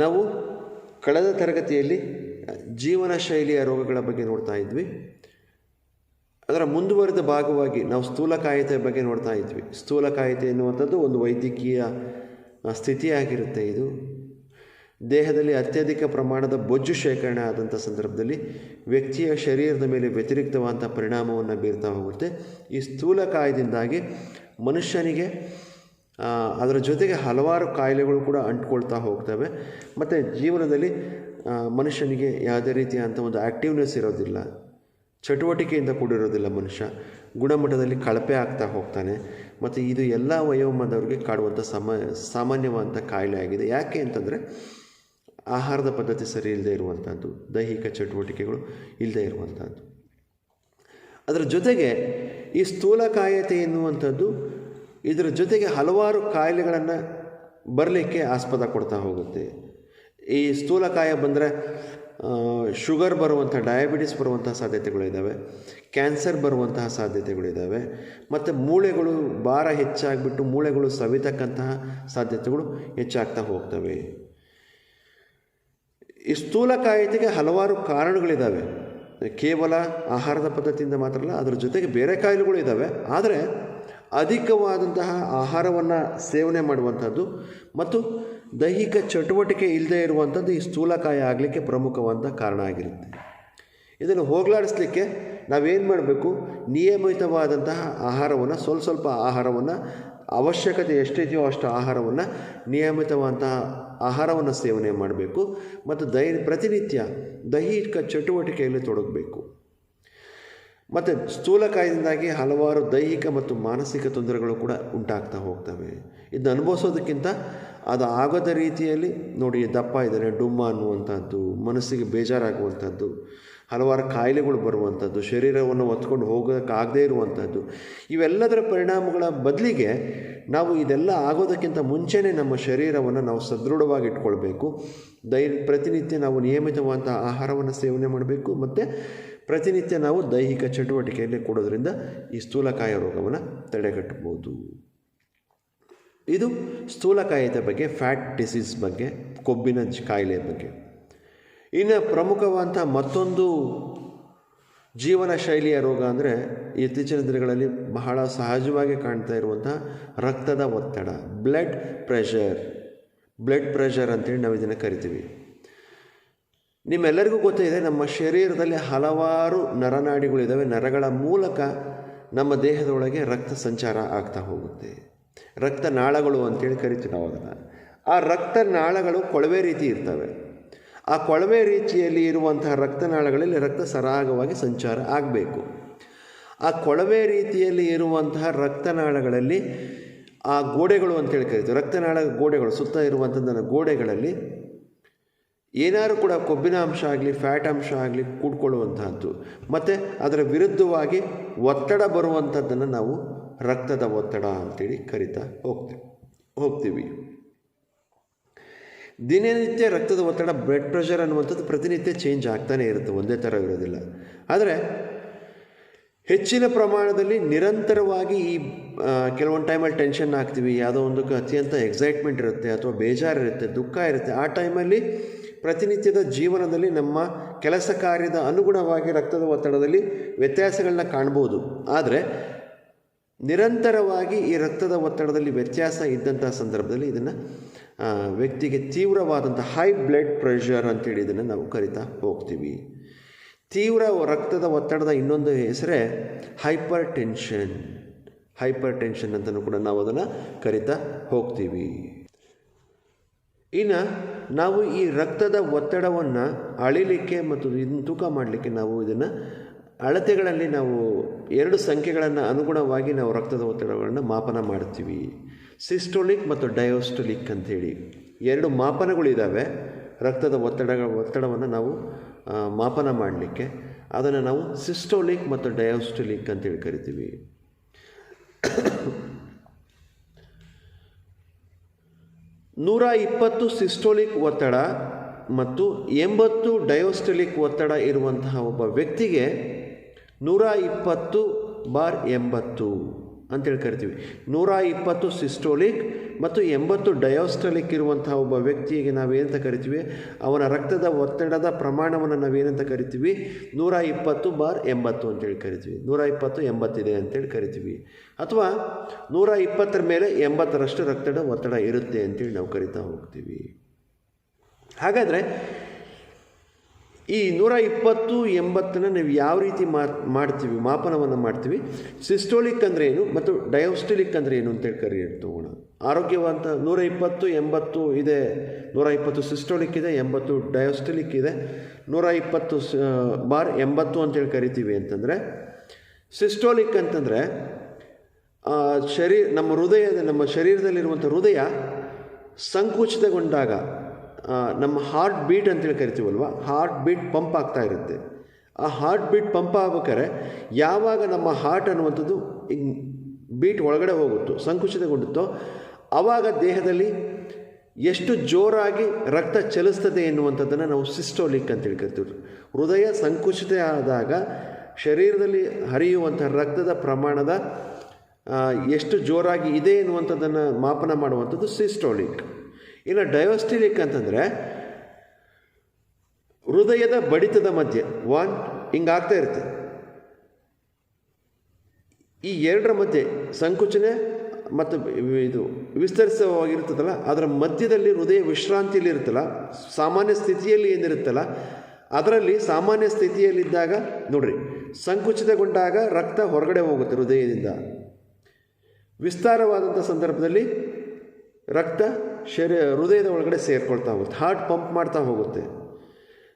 ನಾವು ಕಳೆದ ತರಗತಿಯಲ್ಲಿ ಜೀವನ ಶೈಲಿಯ ರೋಗಗಳ ಬಗ್ಗೆ ನೋಡ್ತಾ ಇದ್ವಿ. ಅದರ ಮುಂದುವರೆದ ಭಾಗವಾಗಿ ನಾವು ಸ್ಥೂಲಕಾಯತೆ ಬಗ್ಗೆ ನೋಡ್ತಾ ಇದ್ವಿ. ಸ್ಥೂಲಕಾಯತೆ ಎನ್ನುವಂಥದ್ದು ಒಂದು ವೈದ್ಯಕೀಯ ಸ್ಥಿತಿಯಾಗಿರುತ್ತೆ. ಇದು ದೇಹದಲ್ಲಿ ಅತ್ಯಧಿಕ ಪ್ರಮಾಣದ ಬೊಜ್ಜು ಶೇಖರಣೆ ಆದಂಥ ಸಂದರ್ಭದಲ್ಲಿ ವ್ಯಕ್ತಿಯ ಶರೀರದ ಮೇಲೆ ವ್ಯತಿರಿಕ್ತವಾದಂಥ ಪರಿಣಾಮವನ್ನು ಬೀರ್ತಾ ಹೋಗುತ್ತೆ. ಈ ಸ್ಥೂಲಕಾಯದಿಂದಾಗಿ ಮನುಷ್ಯನಿಗೆ ಅದರ ಜೊತೆಗೆ ಹಲವಾರು ಕಾಯಿಲೆಗಳು ಕೂಡ ಅಂಟ್ಕೊಳ್ತಾ ಹೋಗ್ತವೆ. ಮತ್ತು ಜೀವನದಲ್ಲಿ ಮನುಷ್ಯನಿಗೆ ಯಾವುದೇ ರೀತಿಯಾದಂಥ ಒಂದು ಆ್ಯಕ್ಟಿವ್ನೆಸ್ ಇರೋದಿಲ್ಲ, ಚಟುವಟಿಕೆಯಿಂದ ಕೂಡಿರೋದಿಲ್ಲ. ಮನುಷ್ಯ ಗುಣಮಟ್ಟದಲ್ಲಿ ಕಳಪೆ ಆಗ್ತಾ ಹೋಗ್ತಾನೆ. ಮತ್ತು ಇದು ಎಲ್ಲ ವಯೋಮಾನದವ್ರಿಗೆ ಕಾಡುವಂಥ ಸಾಮಾನ್ಯವಾದಂಥ ಕಾಯಿಲೆ ಆಗಿದೆ. ಯಾಕೆ ಅಂತಂದರೆ ಆಹಾರದ ಪದ್ಧತಿ ಸರಿ ಇಲ್ಲದೆ ಇರುವಂಥದ್ದು, ದೈಹಿಕ ಚಟುವಟಿಕೆಗಳು ಇಲ್ಲದೆ ಇರುವಂಥದ್ದು. ಅದರ ಜೊತೆಗೆ ಈ ಸ್ಥೂಲಕಾಯತೆ ಎನ್ನುವಂಥದ್ದು ಇದರ ಜೊತೆಗೆ ಹಲವಾರು ಕಾಯಿಲೆಗಳನ್ನು ಬರಲಿಕ್ಕೆ ಆಸ್ಪದ ಕೊಡ್ತಾ ಹೋಗುತ್ತೆ. ಈ ಸ್ಥೂಲಕಾಯ ಬಂದರೆ ಶುಗರ್ ಬರುವಂಥ, ಡಯಾಬಿಟಿಸ್ ಬರುವಂತಹ ಸಾಧ್ಯತೆಗಳಿದ್ದಾವೆ, ಕ್ಯಾನ್ಸರ್ ಬರುವಂತಹ ಸಾಧ್ಯತೆಗಳಿದ್ದಾವೆ, ಮತ್ತು ಮೂಳೆಗಳು ಭಾರ ಹೆಚ್ಚಾಗಿಬಿಟ್ಟು ಮೂಳೆಗಳು ಸವಿತಕ್ಕಂತಹ ಸಾಧ್ಯತೆಗಳು ಹೆಚ್ಚಾಗ್ತಾ ಹೋಗ್ತವೆ. ಈ ಸ್ಥೂಲಕಾಯತೆಗೆ ಹಲವಾರು ಕಾರಣಗಳಿದ್ದಾವೆ. ಕೇವಲ ಆಹಾರದ ಪದ್ಧತಿಯಿಂದ ಮಾತ್ರ ಅಲ್ಲ, ಅದರ ಜೊತೆಗೆ ಬೇರೆ ಕಾಯಿಲೆಗಳು ಇದ್ದಾವೆ. ಆದರೆ ಅಧಿಕವಾದಂತಹ ಆಹಾರವನ್ನು ಸೇವನೆ ಮಾಡುವಂಥದ್ದು ಮತ್ತು ದೈಹಿಕ ಚಟುವಟಿಕೆ ಇಲ್ಲದೆ ಇರುವಂಥದ್ದು ಈ ಸ್ಥೂಲಕಾಯ ಆಗಲಿಕ್ಕೆ ಪ್ರಮುಖವಾದ ಕಾರಣ ಆಗಿರುತ್ತೆ. ಇದನ್ನು ಹೋಗಲಾಡಿಸ್ಲಿಕ್ಕೆ ನಾವೇನು ಮಾಡಬೇಕು? ನಿಯಮಿತವಾದಂತಹ ಆಹಾರವನ್ನು, ಸ್ವಲ್ಪ ಆಹಾರವನ್ನು, ಅವಶ್ಯಕತೆ ಎಷ್ಟಿದೆಯೋ ಅಷ್ಟು ಆಹಾರವನ್ನು, ನಿಯಮಿತವಾದಂತಹ ಆಹಾರವನ್ನು ಸೇವನೆ ಮಾಡಬೇಕು. ಮತ್ತು ಪ್ರತಿನಿತ್ಯ ದೈಹಿಕ ಚಟುವಟಿಕೆಯಲ್ಲಿ ತೊಡಗಬೇಕು. ಮತ್ತು ಸ್ಥೂಲಕಾಯದಿಂದಾಗಿ ಹಲವಾರು ದೈಹಿಕ ಮತ್ತು ಮಾನಸಿಕ ತೊಂದರೆಗಳು ಕೂಡ ಉಂಟಾಗ್ತಾ ಹೋಗ್ತವೆ. ಇದನ್ನು ಅನುಭವಿಸೋದಕ್ಕಿಂತ ಅದು ಆಗದ ರೀತಿಯಲ್ಲಿ ನೋಡಿ, ದಪ್ಪ ಇದ್ದಾನೆ, ಡುಮ್ಮ ಅನ್ನುವಂಥದ್ದು, ಮನಸ್ಸಿಗೆ ಬೇಜಾರಾಗುವಂಥದ್ದು, ಹಲವಾರು ಕಾಯಿಲೆಗಳು ಬರುವಂಥದ್ದು, ಶರೀರವನ್ನು ಹೊತ್ಕೊಂಡು ಹೋಗೋಕ್ಕಾಗದೇ ಇರುವಂಥದ್ದು, ಇವೆಲ್ಲದರ ಪರಿಣಾಮಗಳ ಬದಲಿಗೆ ನಾವು ಇದೆಲ್ಲ ಆಗೋದಕ್ಕಿಂತ ಮುಂಚೆನೇ ನಮ್ಮ ಶರೀರವನ್ನು ನಾವು ಸದೃಢವಾಗಿ ಇಟ್ಕೊಳ್ಬೇಕು. ಪ್ರತಿನಿತ್ಯ ನಾವು ನಿಯಮಿತವಾದಂಥ ಆಹಾರವನ್ನು ಸೇವನೆ ಮಾಡಬೇಕು. ಮತ್ತು ಪ್ರತಿನಿತ್ಯ ನಾವು ದೈಹಿಕ ಚಟುವಟಿಕೆಯಲ್ಲಿ ಕೊಡೋದ್ರಿಂದ ಈ ಸ್ಥೂಲಕಾಯ ರೋಗವನ್ನು ತಡೆಗಟ್ಟಬಹುದು. ಇದು ಸ್ಥೂಲಕಾಯತೆ ಬಗ್ಗೆ, ಫ್ಯಾಟ್ ಡಿಸೀಸ್ ಬಗ್ಗೆ, ಕೊಬ್ಬಿನ ಕಾಯಿಲೆ ಬಗ್ಗೆ. ಇನ್ನು ಪ್ರಮುಖವಾದಂಥ ಮತ್ತೊಂದು ಜೀವನ ಶೈಲಿಯ ರೋಗ ಅಂದರೆ ಇತ್ತೀಚಿನ ದಿನಗಳಲ್ಲಿ ಬಹಳ ಸಹಜವಾಗಿ ಕಾಣ್ತಾ ಇರುವಂಥ ರಕ್ತದ ಒತ್ತಡ, ಬ್ಲಡ್ ಪ್ರೆಷರ್ ಅಂತೇಳಿ ನಾವು ಇದನ್ನು ಕರಿತೀವಿ. ನಿಮ್ಮೆಲ್ಲರಿಗೂ ಗೊತ್ತಿದೆ, ನಮ್ಮ ಶರೀರದಲ್ಲಿ ಹಲವಾರು ನರನಾಡಿಗಳಿದ್ದಾವೆ. ನರಗಳ ಮೂಲಕ ನಮ್ಮ ದೇಹದೊಳಗೆ ರಕ್ತ ಸಂಚಾರ ಆಗ್ತಾ ಹೋಗುತ್ತೆ. ರಕ್ತನಾಳಗಳು ಅಂತೇಳಿ ಕರಿತೀವಿ ನಾವು ಅದನ್ನು. ಆ ರಕ್ತನಾಳಗಳು ಕೊಳವೆ ರೀತಿ ಇರ್ತವೆ. ಆ ಕೊಳವೆ ರೀತಿಯಲ್ಲಿ ಇರುವಂತಹ ರಕ್ತನಾಳಗಳಲ್ಲಿ ರಕ್ತ ಸರಾಗವಾಗಿ ಸಂಚಾರ ಆಗಬೇಕು. ಆ ಕೊಳವೆ ರೀತಿಯಲ್ಲಿ ಇರುವಂತಹ ರಕ್ತನಾಳಗಳಲ್ಲಿ ಆ ಗೋಡೆಗಳು ಅಂತೇಳಿ ಕರಿತೀವಿ. ರಕ್ತನಾಳ ಗೋಡೆಗಳು ಸುತ್ತ ಇರುವಂಥದ್ದನ್ನು ಗೋಡೆಗಳಲ್ಲಿ ಏನಾದರೂ ಕೂಡ ಕೊಬ್ಬಿನ ಅಂಶ ಆಗಲಿ, ಫ್ಯಾಟ್ ಅಂಶ ಆಗಲಿ ಕೂಡ್ಕೊಳ್ಳುವಂತಹದ್ದು, ಮತ್ತು ಅದರ ವಿರುದ್ಧವಾಗಿ ಒತ್ತಡ ಬರುವಂಥದ್ದನ್ನು ನಾವು ರಕ್ತದ ಒತ್ತಡ ಅಂತೇಳಿ ಕರಿತಾ ಹೋಗ್ತೀವಿ. ದಿನನಿತ್ಯ ರಕ್ತದ ಒತ್ತಡ, ಬ್ಲಡ್ ಪ್ರೆಷರ್ ಅನ್ನುವಂಥದ್ದು ಪ್ರತಿನಿತ್ಯ ಚೇಂಜ್ ಆಗ್ತಾನೆ ಇರುತ್ತೆ, ಒಂದೇ ಥರ ಇರೋದಿಲ್ಲ. ಆದರೆ ಹೆಚ್ಚಿನ ಪ್ರಮಾಣದಲ್ಲಿ ನಿರಂತರವಾಗಿ ಈ ಕೆಲವೊಂದು ಟೈಮಲ್ಲಿ ಟೆನ್ಷನ್ ಆಗ್ತೀವಿ, ಯಾವುದೋ ಒಂದಕ್ಕೆ ಅತ್ಯಂತ ಎಕ್ಸೈಟ್ಮೆಂಟ್ ಇರುತ್ತೆ ಅಥವಾ ಬೇಜಾರಿರುತ್ತೆ, ದುಃಖ ಇರುತ್ತೆ. ಆ ಟೈಮಲ್ಲಿ ಪ್ರತಿನಿತ್ಯದ ಜೀವನದಲ್ಲಿ ನಮ್ಮ ಕೆಲಸ ಕಾರ್ಯದ ಅನುಗುಣವಾಗಿ ರಕ್ತದ ಒತ್ತಡದಲ್ಲಿ ವ್ಯತ್ಯಾಸಗಳನ್ನ ಕಾಣ್ಬೋದು. ಆದರೆ ನಿರಂತರವಾಗಿ ಈ ರಕ್ತದ ಒತ್ತಡದಲ್ಲಿ ವ್ಯತ್ಯಾಸ ಇದ್ದಂಥ ಸಂದರ್ಭದಲ್ಲಿ ಇದನ್ನು ವ್ಯಕ್ತಿಗೆ ತೀವ್ರವಾದಂಥ ಹೈ ಬ್ಲಡ್ ಪ್ರೆಷರ್ ಅಂತೇಳಿ ಇದನ್ನು ನಾವು ಕರಿತಾ ಹೋಗ್ತೀವಿ. ತೀವ್ರ ರಕ್ತದ ಒತ್ತಡದ ಇನ್ನೊಂದು ಹೆಸರೇ ಹೈಪರ್ ಟೆನ್ಷನ್ ಅಂತಲೂ ಕೂಡ ನಾವು ಅದನ್ನು ಕರಿತಾ ಹೋಗ್ತೀವಿ. ಇನ್ನು ನಾವು ಈ ರಕ್ತದ ಒತ್ತಡವನ್ನು ಅಳಿಲಿಕ್ಕೆ ಮತ್ತು ಇದನ್ನು ತೂಕ ಮಾಡಲಿಕ್ಕೆ ನಾವು ಇದನ್ನು ಅಳತೆಗಳಲ್ಲಿ ನಾವು 2 ಸಂಖ್ಯೆಗಳನ್ನು ಅನುಗುಣವಾಗಿ ನಾವು ರಕ್ತದ ಒತ್ತಡಗಳನ್ನು ಮಾಪನ ಮಾಡ್ತೀವಿ. ಸಿಸ್ಟೋಲಿಕ್ ಮತ್ತು ಡಯೋಸ್ಟೋಲಿಕ್ ಅಂಥೇಳಿ 2 ಮಾಪನಗಳಿದ್ದಾವೆ ರಕ್ತದ ಒತ್ತಡವನ್ನು ನಾವು ಮಾಪನ ಮಾಡಲಿಕ್ಕೆ. ಅದನ್ನು ನಾವು ಸಿಸ್ಟೋಲಿಕ್ ಮತ್ತು ಡಯೋಸ್ಟೋಲಿಕ್ ಅಂತೇಳಿ ಕರಿತೀವಿ. 120 ಸಿಸ್ಟೋಲಿಕ್ ಒತ್ತಡ ಮತ್ತು 80 ಡಯೋಸ್ಟೋಲಿಕ್ ಒತ್ತಡ ಇರುವಂತಹ ಒಬ್ಬ ವ್ಯಕ್ತಿಗೆ 120/80 ಅಂತೇಳಿ ಕರಿತೀವಿ. 120 ಸಿಸ್ಟೋಲಿಕ್ ಮತ್ತು 80 ಡಯಾಸ್ಟಲಿಕ್ ಇರುವಂತಹ ಒಬ್ಬ ವ್ಯಕ್ತಿಗೆ ನಾವೇನಂತ ಕರಿತೀವಿ, ಅವನ ರಕ್ತದ ಒತ್ತಡದ ಪ್ರಮಾಣವನ್ನು ನಾವೇನಂತ ಕರಿತೀವಿ, 120/80 ಅಂತೇಳಿ ಕರಿತೀವಿ. 120/80 ಇದೆ ಅಂತೇಳಿ ಕರಿತೀವಿ. ಅಥವಾ 120 ಮೇಲೆ 80ರಷ್ಟು ರಕ್ತದ ಒತ್ತಡ ಇರುತ್ತೆ ಅಂತೇಳಿ ನಾವು ಕರಿತಾ ಹೋಗ್ತೀವಿ. ಹಾಗಾದರೆ ಈ 120/80 ನಾವು ಯಾವ ರೀತಿ ಮಾಡ್ತೀವಿ, ಮಾಪನವನ್ನು ಮಾಡ್ತೀವಿ? ಸಿಸ್ಟೋಲಿಕ್ ಅಂದರೆ ಏನು ಮತ್ತು ಡಯಾಸ್ಟೋಲಿಕ್ ಅಂದರೆ ಏನು ಅಂತೇಳಿ ತಗೋಣ. ಆರೋಗ್ಯವಂತ 120/80 ಇದೆ, 120 ಸಿಸ್ಟೋಲಿಕ್ ಇದೆ, 80 ಡಯಾಸ್ಟೋಲಿಕ್ ಇದೆ. 120/80 ಅಂತೇಳಿ ಕರಿತೀವಿ ಅಂತಂದರೆ, ಸಿಸ್ಟೋಲಿಕ್ ಅಂತಂದರೆ ನಮ್ಮ ಶರೀರದಲ್ಲಿರುವಂಥ ಹೃದಯ ಸಂಕುಚಿತಗೊಂಡಾಗ ನಮ್ಮ ಹಾರ್ಟ್ ಬೀಟ್ ಅಂತೇಳಿ ಕರಿತೀವಲ್ವ, ಹಾರ್ಟ್ ಬೀಟ್ ಪಂಪ್ ಆಗ್ತಾ ಇರುತ್ತೆ. ಆ ಹಾರ್ಟ್ ಬೀಟ್ ಪಂಪ್ ಆಗ್ಬೇಕಾದ್ರೆ ಯಾವಾಗ ನಮ್ಮ ಹಾರ್ಟ್ ಅನ್ನುವಂಥದ್ದು ಬೀಟ್ ಒಳಗಡೆ ಹೋಗುತ್ತೋ, ಸಂಕುಚಿತಗೊಂಡುತ್ತೋ, ಆವಾಗ ದೇಹದಲ್ಲಿ ಎಷ್ಟು ಜೋರಾಗಿ ರಕ್ತ ಚಲಿಸ್ತದೆ ಎನ್ನುವಂಥದ್ದನ್ನು ನಾವು ಸಿಸ್ಟೋಲಿಕ್ ಅಂತೇಳಿ ಕರಿತೀವಿ. ಹೃದಯ ಸಂಕುಚಿತ ಆದಾಗ ಶರೀರದಲ್ಲಿ ಹರಿಯುವಂಥ ರಕ್ತದ ಪ್ರಮಾಣದ ಎಷ್ಟು ಜೋರಾಗಿ ಇದೆ ಎನ್ನುವಂಥದ್ದನ್ನು ಮಾಪನ ಮಾಡುವಂಥದ್ದು ಸಿಸ್ಟೋಲಿಕ್. ಇನ್ನು ಡಯಾಸ್ಟೋಲಿಕ್ ಅಂತಂದರೆ ಹೃದಯದ ಬಡಿತದ ಮಧ್ಯೆ ಹಿಂಗಾಗ್ತಾ ಇರುತ್ತೆ. ಈ ಎರಡರ ಮಧ್ಯೆ ಸಂಕುಚನೆ ಮತ್ತು ಇದು ವಿಸ್ತರಿಸವಾಗಿರ್ತದಲ್ಲ, ಅದರ ಮಧ್ಯದಲ್ಲಿ ಹೃದಯ ವಿಶ್ರಾಂತಿಯಲ್ಲಿ ಇರುತ್ತಲ್ಲ, ಸಾಮಾನ್ಯ ಸ್ಥಿತಿಯಲ್ಲಿ ಏನಿರುತ್ತಲ್ಲ, ಅದರಲ್ಲಿ ಸಾಮಾನ್ಯ ಸ್ಥಿತಿಯಲ್ಲಿದ್ದಾಗ ನೋಡ್ರಿ, ಸಂಕುಚಿತಗೊಂಡಾಗ ರಕ್ತ ಹೊರಗಡೆ ಹೋಗುತ್ತೆ ಹೃದಯದಿಂದ. ವಿಸ್ತಾರವಾದಂಥ ಸಂದರ್ಭದಲ್ಲಿ ರಕ್ತ ಹೃದಯದ ಒಳಗಡೆ ಸೇರ್ಕೊಳ್ತಾ ಹೋಗುತ್ತೆ, ಹಾರ್ಟ್ ಪಂಪ್ ಮಾಡ್ತಾ ಹೋಗುತ್ತೆ.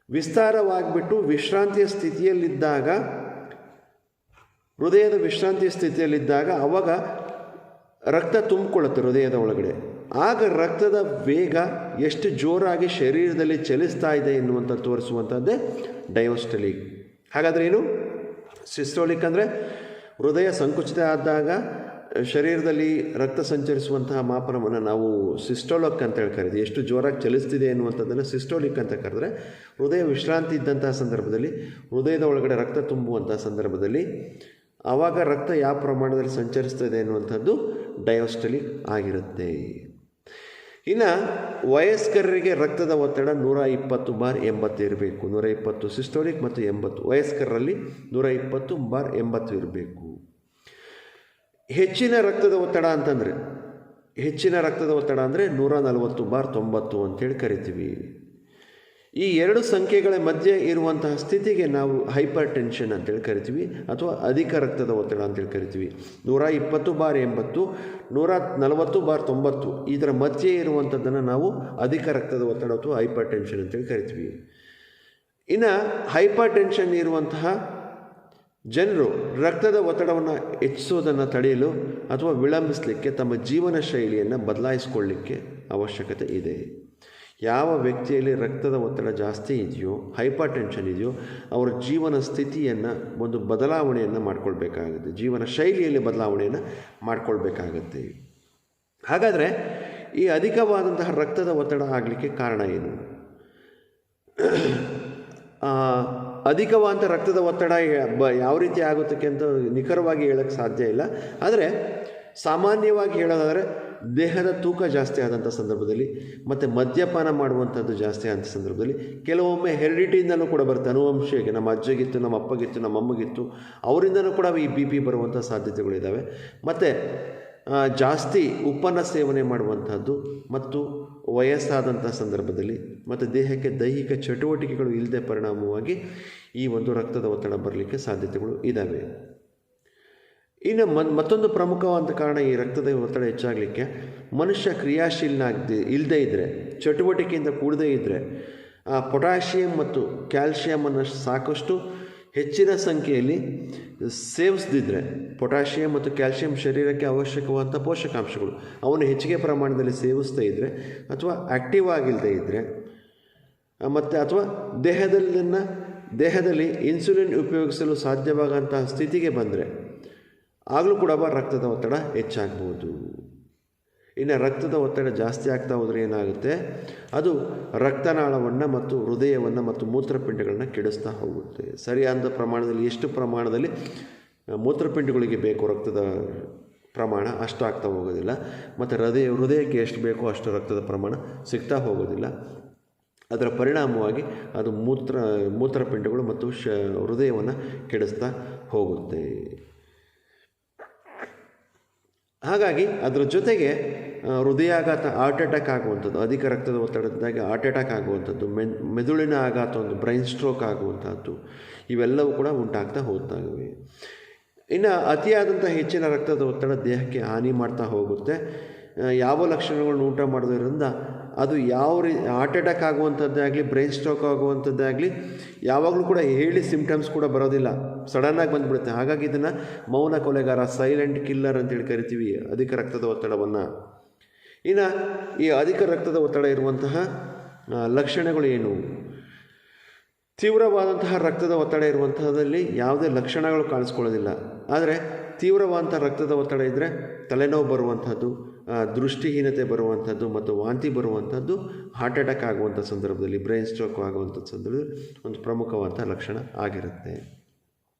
ವಿಸ್ತಾರವಾಗಿಬಿಟ್ಟು ವಿಶ್ರಾಂತಿಯ ಸ್ಥಿತಿಯಲ್ಲಿದ್ದಾಗ, ಹೃದಯದ ವಿಶ್ರಾಂತಿಯ ಸ್ಥಿತಿಯಲ್ಲಿದ್ದಾಗ ಆವಾಗ ರಕ್ತ ತುಂಬಿಕೊಳ್ಳುತ್ತೆ ಹೃದಯದ ಒಳಗಡೆ. ಆಗ ರಕ್ತದ ವೇಗ ಎಷ್ಟು ಜೋರಾಗಿ ಶರೀರದಲ್ಲಿ ಚಲಿಸ್ತಾ ಇದೆ ಎನ್ನುವಂಥ ತೋರಿಸುವಂಥದ್ದೇ ಡಯಾಸ್ಟೋಲಿಕ್. ಹಾಗಾದರೆ ಏನು? ಸಿಸ್ಟೋಲಿಕ್ ಅಂದರೆ ಹೃದಯ ಸಂಕುಚಿತ ಆದಾಗ ಶರೀರದಲ್ಲಿ ರಕ್ತ ಸಂಚರಿಸುವಂತಹ ಮಾಪನವನ್ನು ನಾವು ಸಿಸ್ಟೋಲಿಕ್ ಅಂತೇಳಿ ಕರೀತೀವಿ. ಎಷ್ಟು ಜೋರಾಗಿ ಚಲಿಸ್ತಿದೆ ಎನ್ನುವಂಥದ್ದನ್ನು ಸಿಸ್ಟೋಲಿಕ್ ಅಂತ ಕರೆದ್ರೆ, ಹೃದಯ ವಿಶ್ರಾಂತಿ ಇದ್ದಂತಹ ಸಂದರ್ಭದಲ್ಲಿ, ಹೃದಯದ ಒಳಗಡೆ ರಕ್ತ ತುಂಬುವಂತಹ ಸಂದರ್ಭದಲ್ಲಿ ಆವಾಗ ರಕ್ತ ಯಾವ ಪ್ರಮಾಣದಲ್ಲಿ ಸಂಚರಿಸ್ತದೆ ಎನ್ನುವಂಥದ್ದು ಡಯಾಸ್ಟೋಲಿಕ್ ಆಗಿರುತ್ತೆ. ಇನ್ನು ವಯಸ್ಕರಿಗೆ ರಕ್ತದ ಒತ್ತಡ 120/80 ಇರಬೇಕು. 120 ಸಿಸ್ಟೋಲಿಕ್ ಮತ್ತು 80 ವಯಸ್ಕರಲ್ಲಿ 120/80 ಇರಬೇಕು. ಹೆಚ್ಚಿನ ರಕ್ತದ ಒತ್ತಡ ಅಂದರೆ 140/90 ಅಂತೇಳಿ ಕರಿತೀವಿ. ಈ ಎರಡು ಸಂಖ್ಯೆಗಳ ಮಧ್ಯೆ ಇರುವಂತಹ ಸ್ಥಿತಿಗೆ ನಾವು ಹೈಪರ್ ಟೆನ್ಷನ್ ಅಂತೇಳಿ ಕರಿತೀವಿ, ಅಥವಾ ಅಧಿಕ ರಕ್ತದ ಒತ್ತಡ ಅಂತೇಳಿ ಕರಿತೀವಿ. 120/80, 140/90 ಇದರ ಮಧ್ಯೆ ಇರುವಂಥದ್ದನ್ನು ನಾವು ಅಧಿಕ ರಕ್ತದ ಒತ್ತಡ ಅಥವಾ ಹೈಪರ್ ಟೆನ್ಷನ್ ಅಂತೇಳಿ ಕರಿತೀವಿ. ಇನ್ನು ಹೈಪರ್ ಟೆನ್ಷನ್ ಇರುವಂತಹ ಜನರು ರಕ್ತದ ಒತ್ತಡವನ್ನು ಹೆಚ್ಚಿಸೋದನ್ನು ತಡೆಯಲು ಅಥವಾ ವಿಳಂಬಿಸಲಿಕ್ಕೆ ತಮ್ಮ ಜೀವನ ಶೈಲಿಯನ್ನು ಬದಲಾಯಿಸಿಕೊಳ್ಳಲಿಕ್ಕೆ ಅವಶ್ಯಕತೆ ಇದೆ. ಯಾವ ವ್ಯಕ್ತಿಯಲ್ಲಿ ರಕ್ತದ ಒತ್ತಡ ಜಾಸ್ತಿ ಇದೆಯೋ, ಹೈಪರ್ ಟೆನ್ಷನ್ ಇದೆಯೋ, ಅವರ ಜೀವನ ಸ್ಥಿತಿಯನ್ನು ಒಂದು ಬದಲಾವಣೆಯನ್ನು ಮಾಡಿಕೊಳ್ಬೇಕಾಗುತ್ತೆ, ಜೀವನ ಶೈಲಿಯಲ್ಲಿ ಬದಲಾವಣೆಯನ್ನು ಮಾಡಿಕೊಳ್ಬೇಕಾಗತ್ತೆ. ಹಾಗಾದರೆ ಈ ಅಧಿಕವಾದಂತಹ ರಕ್ತದ ಒತ್ತಡ ಆಗಲಿಕ್ಕೆ ಕಾರಣ ಏನು? ಅಧಿಕವಾದ ರಕ್ತದ ಒತ್ತಡ ಯಾವ ರೀತಿ ಆಗುತ್ತಕ್ಕೆ ಅಂತ ನಿಖರವಾಗಿ ಹೇಳೋಕ್ಕೆ ಸಾಧ್ಯ ಇಲ್ಲ. ಆದರೆ ಸಾಮಾನ್ಯವಾಗಿ ಹೇಳೋದಾದರೆ ದೇಹದ ತೂಕ ಜಾಸ್ತಿ ಆದಂಥ ಸಂದರ್ಭದಲ್ಲಿ ಮತ್ತು ಮದ್ಯಪಾನ ಮಾಡುವಂಥದ್ದು ಜಾಸ್ತಿ ಆದಂಥ ಸಂದರ್ಭದಲ್ಲಿ, ಕೆಲವೊಮ್ಮೆ ಹೆರಿಡಿಟಿಯಿಂದಲೂ ಕೂಡ ಬರುತ್ತೆ, ಅನುವಂಶೀಯಕ್ಕೆ. ನಮ್ಮ ಅಜ್ಜಗಿತ್ತು, ನಮ್ಮ ಅಪ್ಪಗಿತ್ತು, ನಮ್ಮ ಅಮ್ಮಗಿತ್ತು, ಅವರಿಂದನೂ ಕೂಡ ಈ BP ಬರುವಂಥ ಸಾಧ್ಯತೆಗಳಿದ್ದಾವೆ. ಮತ್ತು ಜಾಸ್ತಿ ಉಪ್ಪನ್ನು ಸೇವನೆ ಮಾಡುವಂಥದ್ದು ಮತ್ತು ವಯಸ್ಸಾದಂಥ ಸಂದರ್ಭದಲ್ಲಿ ಮತ್ತು ದೇಹಕ್ಕೆ ದೈಹಿಕ ಚಟುವಟಿಕೆಗಳು ಇಲ್ಲದೆ ಪರಿಣಾಮವಾಗಿ ಈ ಒಂದು ರಕ್ತದ ಒತ್ತಡ ಬರಲಿಕ್ಕೆ ಸಾಧ್ಯತೆಗಳು ಇದ್ದಾವೆ. ಇನ್ನು ಮತ್ತೊಂದು ಪ್ರಮುಖವಾದ ಕಾರಣ ಈ ರಕ್ತದ ಒತ್ತಡ ಹೆಚ್ಚಾಗಲಿಕ್ಕೆ, ಮನುಷ್ಯ ಇಲ್ಲದೇ ಇದ್ದರೆ, ಚಟುವಟಿಕೆಯಿಂದ ಕೂಡದೇ ಇದ್ದರೆ, ಪೊಟ್ಯಾಷಿಯಂ ಮತ್ತು ಕ್ಯಾಲ್ಶಿಯಮನ್ನು ಸಾಕಷ್ಟು ಹೆಚ್ಚಿನ ಸಂಖ್ಯೆಯಲ್ಲಿ ಸೇವಿಸದಿದ್ದರೆ, ಪೊಟ್ಯಾಷಿಯಂ ಮತ್ತು ಕ್ಯಾಲ್ಶಿಯಂ ಶರೀರಕ್ಕೆ ಅವಶ್ಯಕವಾದಂಥ ಪೋಷಕಾಂಶಗಳು ಅವನ್ನು ಹೆಚ್ಚಿಗೆ ಪ್ರಮಾಣದಲ್ಲಿ ಸೇವಿಸ್ತಾ ಇದ್ದರೆ, ಅಥವಾ ಆ್ಯಕ್ಟಿವ್ ಆಗಿಲ್ಲದೆ ಇದ್ದರೆ, ಮತ್ತು ಅಥವಾ ದೇಹದಲ್ಲಿ ಇನ್ಸುಲಿನ್ ಉಪಯೋಗಿಸಲು ಸಾಧ್ಯವಾಗಂತಹ ಸ್ಥಿತಿಗೆ ಬಂದರೆ ಆಗಲೂ ಕೂಡ ರಕ್ತದ ಒತ್ತಡ ಹೆಚ್ಚಾಗ್ಬೋದು. ಇನ್ನು ರಕ್ತದ ಒತ್ತಡ ಜಾಸ್ತಿ ಆಗ್ತಾ ಹೋದರೆ ಏನಾಗುತ್ತೆ, ಅದು ರಕ್ತನಾಳವನ್ನು ಮತ್ತು ಹೃದಯವನ್ನು ಮತ್ತು ಮೂತ್ರಪಿಂಡಗಳನ್ನ ಕೆಡಿಸ್ತಾ ಹೋಗುತ್ತೆ. ಸರಿಯಾದ ಪ್ರಮಾಣದಲ್ಲಿ, ಎಷ್ಟು ಪ್ರಮಾಣದಲ್ಲಿ ಮೂತ್ರಪಿಂಡಗಳಿಗೆ ಬೇಕು ರಕ್ತದ ಪ್ರಮಾಣ ಅಷ್ಟು ಆಗ್ತಾ ಹೋಗೋದಿಲ್ಲ. ಮತ್ತು ಹೃದಯಕ್ಕೆ ಎಷ್ಟು ಬೇಕೋ ಅಷ್ಟು ರಕ್ತದ ಪ್ರಮಾಣ ಸಿಗ್ತಾ ಹೋಗೋದಿಲ್ಲ. ಅದರ ಪರಿಣಾಮವಾಗಿ ಅದು ಮೂತ್ರಪಿಂಡಗಳು ಮತ್ತು ಹೃದಯವನ್ನು ಕೆಡಿಸ್ತಾ ಹೋಗುತ್ತೆ. ಹಾಗಾಗಿ ಅದರ ಜೊತೆಗೆ ಹೃದಯಾಘಾತ, ಹಾರ್ಟ್ ಅಟ್ಯಾಕ್ ಆಗುವಂಥದ್ದು, ಅಧಿಕ ರಕ್ತದ ಒತ್ತಡದಿಂದಾಗಿ ಹಾರ್ಟ್ ಅಟ್ಯಾಕ್ ಆಗುವಂಥದ್ದು, ಮೆದುಳಿನ ಆಘಾತ, ಒಂದು ಬ್ರೈನ್ ಸ್ಟ್ರೋಕ್ ಆಗುವಂಥದ್ದು, ಇವೆಲ್ಲವೂ ಕೂಡ ಉಂಟಾಗ್ತಾ ಹೋಗ್ತಾವೆ. ಇನ್ನು ಅತಿಯಾದಂಥ ಹೆಚ್ಚಿನ ರಕ್ತದ ಒತ್ತಡ ದೇಹಕ್ಕೆ ಹಾನಿ ಮಾಡ್ತಾ ಹೋಗುತ್ತೆ. ಯಾವ ಲಕ್ಷಣಗಳನ್ನು ಉಂಟು ಮಾಡೋದ್ರಿಂದ ಅದು ಹಾರ್ಟ್ ಅಟ್ಯಾಕ್ ಆಗುವಂಥದ್ದೇ ಆಗಲಿ, ಬ್ರೈನ್ ಸ್ಟ್ರೋಕ್ ಆಗುವಂಥದ್ದೇ ಆಗಲಿ, ಯಾವಾಗಲೂ ಕೂಡ ಹೇಳಿ ಸಿಮ್ಟಮ್ಸ್ ಕೂಡ ಬರೋದಿಲ್ಲ, ಸಡನ್ನಾಗಿ ಬಂದುಬಿಡುತ್ತೆ. ಹಾಗಾಗಿ ಇದನ್ನು ಮೌನ ಕೊಲೆಗಾರ, ಸೈಲೆಂಟ್ ಕಿಲ್ಲರ್ ಅಂತೇಳಿ ಕರಿತೀವಿ ಅಧಿಕ ರಕ್ತದ ಒತ್ತಡವನ್ನು. ಇನ್ನು ಈ ಅಧಿಕ ರಕ್ತದ ಒತ್ತಡ ಇರುವಂತಹ ಲಕ್ಷಣಗಳು ಏನು? ತೀವ್ರವಾದಂತಹ ರಕ್ತದ ಒತ್ತಡ ಇರುವಂಥದ್ದಲ್ಲಿ ಯಾವುದೇ ಲಕ್ಷಣಗಳು ಕಾಣಿಸ್ಕೊಳ್ಳೋದಿಲ್ಲ. ಆದರೆ ತೀವ್ರವಾದಂಥ ರಕ್ತದ ಒತ್ತಡ ಇದ್ದರೆ ತಲೆನೋವು ಬರುವಂಥದ್ದು, ದೃಷ್ಟಿಹೀನತೆ ಬರುವಂಥದ್ದು ಮತ್ತು ವಾಂತಿ ಬರುವಂಥದ್ದು, ಹಾರ್ಟ್ ಅಟ್ಯಾಕ್ ಆಗುವಂಥ ಸಂದರ್ಭದಲ್ಲಿ, ಬ್ರೈನ್ ಸ್ಟ್ರೋಕ್ ಆಗುವಂಥ ಸಂದರ್ಭದಲ್ಲಿ ಒಂದು ಪ್ರಮುಖವಾದಂಥ ಲಕ್ಷಣ ಆಗಿರುತ್ತೆ.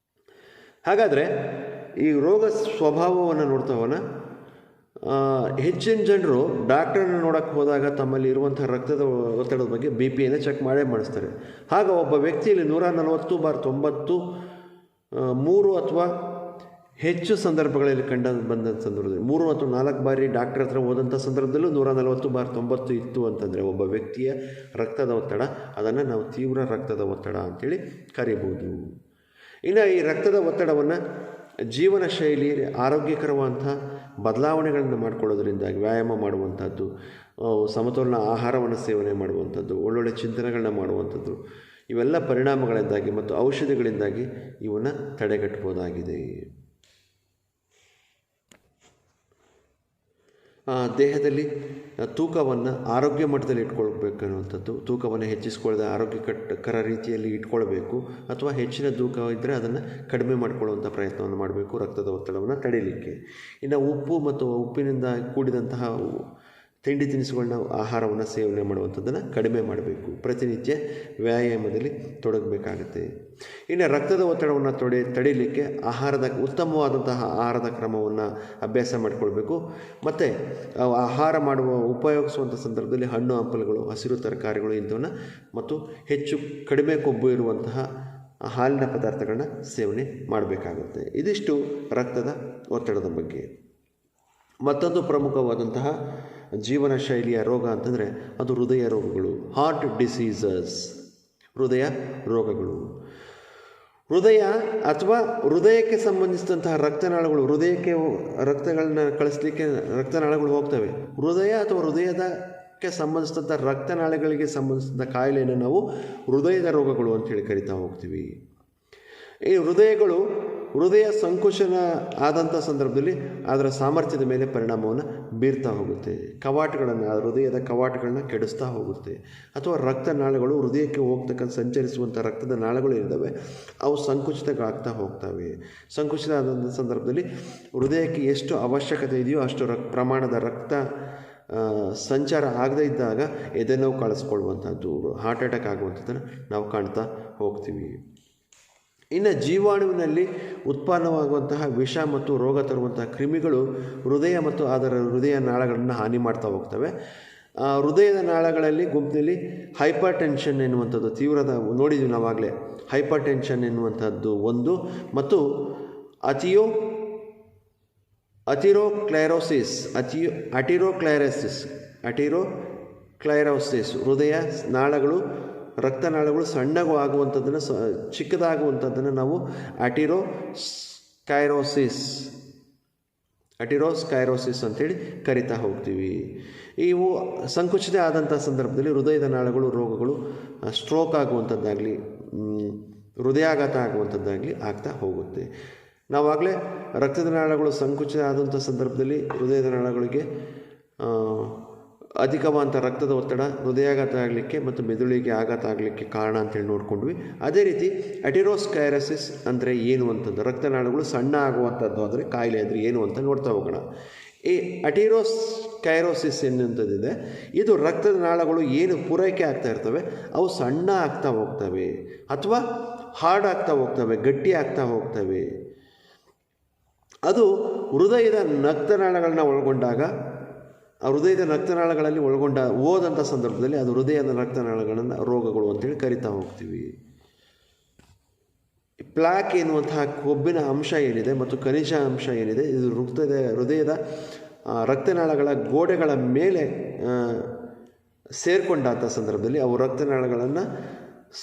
ಹಾಗಾದರೆ ಈ ರೋಗ ಸ್ವಭಾವವನ್ನು ನೋಡ್ತಾ ಹೋಗೋಣ. ಹೆಚ್ಚಿನ ಜನರು ಡಾಕ್ಟ್ರನ್ನ ನೋಡೋಕ್ಕೆ ಹೋದಾಗ ತಮ್ಮಲ್ಲಿ ಇರುವಂಥ ರಕ್ತದ ಒತ್ತಡದ ಬಗ್ಗೆ BP ಚೆಕ್ ಮಾಡಿಸ್ತಾರೆ. ಆಗ ಒಬ್ಬ ವ್ಯಕ್ತಿಯಲ್ಲಿ 140/90 3 ಅಥವಾ ಹೆಚ್ಚು ಸಂದರ್ಭಗಳಲ್ಲಿ ಬಂದಂಥ ಸಂದರ್ಭದಲ್ಲಿ 3 ಅಥವಾ 4 ಬಾರಿ ಡಾಕ್ಟರ್ ಹತ್ರ ಹೋದಂಥ ಸಂದರ್ಭದಲ್ಲೂ 140/90 ಇತ್ತು ಅಂತಂದರೆ ಒಬ್ಬ ವ್ಯಕ್ತಿಯ ರಕ್ತದ ಒತ್ತಡ, ಅದನ್ನು ನಾವು ತೀವ್ರ ರಕ್ತದ ಒತ್ತಡ ಅಂಥೇಳಿ ಕರಿಬೋದು. ಇನ್ನು ಈ ರಕ್ತದ ಒತ್ತಡವನ್ನು ಜೀವನ ಶೈಲಿ ಆರೋಗ್ಯಕರವಾದಂಥ ಬದಲಾವಣೆಗಳನ್ನು ಮಾಡಿಕೊಳ್ಳೋದ್ರಿಂದಾಗಿ, ವ್ಯಾಯಾಮ ಮಾಡುವಂಥದ್ದು, ಸಮತೋಲನ ಆಹಾರವನ್ನು ಸೇವನೆ ಮಾಡುವಂಥದ್ದು, ಒಳ್ಳೊಳ್ಳೆ ಚಿಂತನೆಗಳನ್ನ ಮಾಡುವಂಥದ್ದು, ಇವೆಲ್ಲ ಪರಿಣಾಮಗಳಿಂದಾಗಿ ಮತ್ತು ಔಷಧಿಗಳಿಂದಾಗಿ ಇವನ್ನು ತಡೆಗಟ್ಟಬಹುದಾಗಿದೆ. ದೇಹದಲ್ಲಿ ತೂಕವನ್ನು ಆರೋಗ್ಯ ಮಟ್ಟದಲ್ಲಿ ಇಟ್ಕೊಳ್ಬೇಕನ್ನುವಂಥದ್ದು, ತೂಕವನ್ನು ಹೆಚ್ಚಿಸ್ಕೊಳ್ಳದೆ ಆರೋಗ್ಯಕರ ರೀತಿಯಲ್ಲಿ ಇಟ್ಕೊಳ್ಬೇಕು, ಅಥವಾ ಹೆಚ್ಚಿನ ತೂಕ ಇದ್ದರೆ ಅದನ್ನು ಕಡಿಮೆ ಮಾಡಿಕೊಳ್ಳುವಂಥ ಪ್ರಯತ್ನವನ್ನು ಮಾಡಬೇಕು ರಕ್ತದ ಒತ್ತಡವನ್ನು ತಡೆಯಲಿಕ್ಕೆ. ಇನ್ನು ಉಪ್ಪು ಮತ್ತು ಉಪ್ಪಿನಿಂದ ಕೂಡಿದಂತಹ ತಿಂಡಿ ತಿನಿಸುಗಳನ್ನ, ಆಹಾರವನ್ನು ಸೇವನೆ ಮಾಡುವಂಥದ್ದನ್ನು ಕಡಿಮೆ ಮಾಡಬೇಕು. ಪ್ರತಿನಿತ್ಯ ವ್ಯಾಯಾಮದಲ್ಲಿ ತೊಡಗಬೇಕಾಗುತ್ತೆ. ಇನ್ನು ರಕ್ತದ ಒತ್ತಡವನ್ನು ತಡೆಯಲಿಕ್ಕೆ ಉತ್ತಮವಾದಂತಹ ಆಹಾರದ ಕ್ರಮವನ್ನು ಅಭ್ಯಾಸ ಮಾಡಿಕೊಳ್ಬೇಕು. ಮತ್ತು ಆಹಾರ ಉಪಯೋಗಿಸುವಂಥ ಸಂದರ್ಭದಲ್ಲಿ ಹಣ್ಣು ಹಂಪಲುಗಳು, ಹಸಿರು ತರಕಾರಿಗಳು ಇಂಥವನ್ನ ಮತ್ತು ಕಡಿಮೆ ಕೊಬ್ಬು ಇರುವಂತಹ ಹಾಲಿನ ಪದಾರ್ಥಗಳನ್ನ ಸೇವನೆ ಮಾಡಬೇಕಾಗುತ್ತೆ. ಇದಿಷ್ಟು ರಕ್ತದ ಒತ್ತಡದ ಬಗ್ಗೆ. ಮತ್ತೊಂದು ಪ್ರಮುಖವಾದಂತಹ ಜೀವನ ಶೈಲಿಯ ರೋಗ ಅಂತಂದರೆ ಅದು ಹೃದಯ ರೋಗಗಳು, ಹಾರ್ಟ್ ಡಿಸೀಸಸ್, ಹೃದಯ ರೋಗಗಳು. ಹೃದಯ ಅಥವಾ ಹೃದಯಕ್ಕೆ ಸಂಬಂಧಿಸಿದಂತಹ ರಕ್ತನಾಳಗಳು, ಹೃದಯಕ್ಕೆ ರಕ್ತಗಳನ್ನ ಕಳಿಸ್ಲಿಕ್ಕೆ ರಕ್ತನಾಳಗಳು ಹೋಗ್ತವೆ. ಹೃದಯ ಅಥವಾ ಹೃದಯಕ್ಕೆ ಸಂಬಂಧಿಸಿದಂಥ ರಕ್ತನಾಳಗಳಿಗೆ ಸಂಬಂಧಿಸಿದಂಥ ಕಾಯಿಲೆಯನ್ನು ನಾವು ಹೃದಯದ ರೋಗಗಳು ಅಂತೇಳಿ ಕರಿತಾ ಹೋಗ್ತೀವಿ. ಈ ಹೃದಯ ಸಂಕುಚನ ಆದಂಥ ಸಂದರ್ಭದಲ್ಲಿ ಅದರ ಸಾಮರ್ಥ್ಯದ ಮೇಲೆ ಪರಿಣಾಮವನ್ನು ಬೀರ್ತಾ ಹೋಗುತ್ತೆ. ಹೃದಯದ ಕವಾಟಗಳನ್ನ ಕೆಡಿಸ್ತಾ ಹೋಗುತ್ತೆ. ಅಥವಾ ರಕ್ತನಾಳಗಳು, ಹೃದಯಕ್ಕೆ ಹೋಗ್ತಕ್ಕಂಥ ಸಂಚರಿಸುವಂಥ ರಕ್ತದ ನಾಳಗಳು ಇದ್ದಾವೆ, ಅವು ಸಂಕುಚಿತಗಳಾಗ್ತಾ ಹೋಗ್ತವೆ. ಸಂಕುಚಿತ ಆದಂಥ ಸಂದರ್ಭದಲ್ಲಿ ಹೃದಯಕ್ಕೆ ಎಷ್ಟು ಅವಶ್ಯಕತೆ ಇದೆಯೋ ಅಷ್ಟು ಪ್ರಮಾಣದ ರಕ್ತ ಸಂಚಾರ ಆಗದೇ ಇದ್ದಾಗ ಎದೆನೋವು ಕಾಣಿಸ್ಕೊಳ್ಳುವಂಥದ್ದು, ಹಾರ್ಟ್ ಅಟ್ಯಾಕ್ ಆಗುವಂಥದ್ದನ್ನು ನಾವು ಕಾಣ್ತಾ ಹೋಗ್ತೀವಿ. ಇನ್ನು ಜೀವಾಣುವಿನಲ್ಲಿ ಉತ್ಪನ್ನವಾಗುವಂತಹ ವಿಷ ಮತ್ತು ರೋಗ ತರುವಂತಹ ಕ್ರಿಮಿಗಳು ಹೃದಯ ಮತ್ತು ಅದರ ಹೃದಯ ನಾಳಗಳನ್ನು ಹಾನಿ ಮಾಡ್ತಾ ಹೋಗ್ತವೆ. ಹೃದಯದ ನಾಳಗಳಲ್ಲಿ ಗುಂಪಿನಲ್ಲಿ ಹೈಪರ್ ಟೆನ್ಷನ್ ಎನ್ನುವಂಥದ್ದು, ನೋಡಿದ್ವಿ ನಾವಾಗಲೇ, ಹೈಪರ್ ಟೆನ್ಷನ್ ಎನ್ನುವಂಥದ್ದು ಒಂದು, ಮತ್ತು ಅಟಿರೋಕ್ಲೈರೋಸಿಸ್ ಹೃದಯ ನಾಳಗಳು, ರಕ್ತನಾಳಗಳು ಸಣ್ಣಗೂ ಆಗುವಂಥದ್ದನ್ನು, ಚಿಕ್ಕದಾಗುವಂಥದ್ದನ್ನು ನಾವು ಅಟಿರೋಸ್ಕೈರೋಸಿಸ್ ಅಂತೇಳಿ ಕರಿತಾ ಹೋಗ್ತೀವಿ. ಇವು ಸಂಕುಚಿತ ಆದಂಥ ಸಂದರ್ಭದಲ್ಲಿ ಹೃದಯದ ನಾಳಗಳು ರೋಗಗಳು, ಸ್ಟ್ರೋಕ್ ಆಗುವಂಥದ್ದಾಗಲಿ, ಹೃದಯಾಘಾತ ಆಗುವಂಥದ್ದಾಗಲಿ ಆಗ್ತಾ ಹೋಗುತ್ತೆ. ನಾವಾಗಲೇ ರಕ್ತದ ನಾಳಗಳು ಸಂಕುಚಿತ ಆದಂಥ ಸಂದರ್ಭದಲ್ಲಿ ಹೃದಯದ ನಾಳಗಳಿಗೆ ಅಧಿಕವಾದಂಥ ರಕ್ತದ ಒತ್ತಡ ಹೃದಯಾಘಾತ ಆಗಲಿಕ್ಕೆ ಮತ್ತು ಮೆದುಳಿಗೆ ಆಘಾತ ಆಗಲಿಕ್ಕೆ ಕಾರಣ ಅಂತೇಳಿ ನೋಡ್ಕೊಂಡ್ವಿ. ಅದೇ ರೀತಿ ಅಟಿರೋಸ್ಕೈರೋಸಿಸ್ ಅಂದರೆ ಏನು ಅಂತಂದು, ರಕ್ತನಾಳಗಳು ಸಣ್ಣ ಆಗುವಂಥದ್ದು ಅಂದರೆ ಕಾಯಿಲೆ ಅಂದರೆ ಏನು ಅಂತ ನೋಡ್ತಾ ಹೋಗೋಣ. ಈ ಅಟಿರೋಸ್ಕೈರೋಸಿಸ್ ಎನ್ನುವಂಥದ್ದಿದೆ, ಇದು ರಕ್ತದ ನಾಳಗಳು ಏನು ಪೂರೈಕೆ ಆಗ್ತಾ ಇರ್ತವೆ ಅವು ಸಣ್ಣ ಆಗ್ತಾ ಹೋಗ್ತವೆ, ಅಥವಾ ಹಾರ್ಡ್ ಆಗ್ತಾ ಹೋಗ್ತವೆ, ಗಟ್ಟಿ ಆಗ್ತಾ ಹೋಗ್ತವೆ. ಅದು ಹೃದಯದ ರಕ್ತನಾಳಗಳನ್ನ ಒಳಗೊಂಡಾಗ, ಆ ಹೃದಯದ ರಕ್ತನಾಳಗಳಲ್ಲಿ ಹೋದಂಥ ಸಂದರ್ಭದಲ್ಲಿ ಅದು ಹೃದಯದ ರಕ್ತನಾಳಗಳನ್ನು ರೋಗಗಳು ಅಂತೇಳಿ ಕರಿತಾ ಹೋಗ್ತೀವಿ. ಪ್ಲಾಕ್ ಎನ್ನುವಂತಹ ಕೊಬ್ಬಿನ ಅಂಶ ಏನಿದೆ ಮತ್ತು ಖನಿಜ ಅಂಶ ಏನಿದೆ, ಇದು ಹೃದಯದ ರಕ್ತನಾಳಗಳ ಗೋಡೆಗಳ ಮೇಲೆ ಸೇರಿಕೊಂಡಂಥ ಸಂದರ್ಭದಲ್ಲಿ ಅವು ರಕ್ತನಾಳಗಳನ್ನು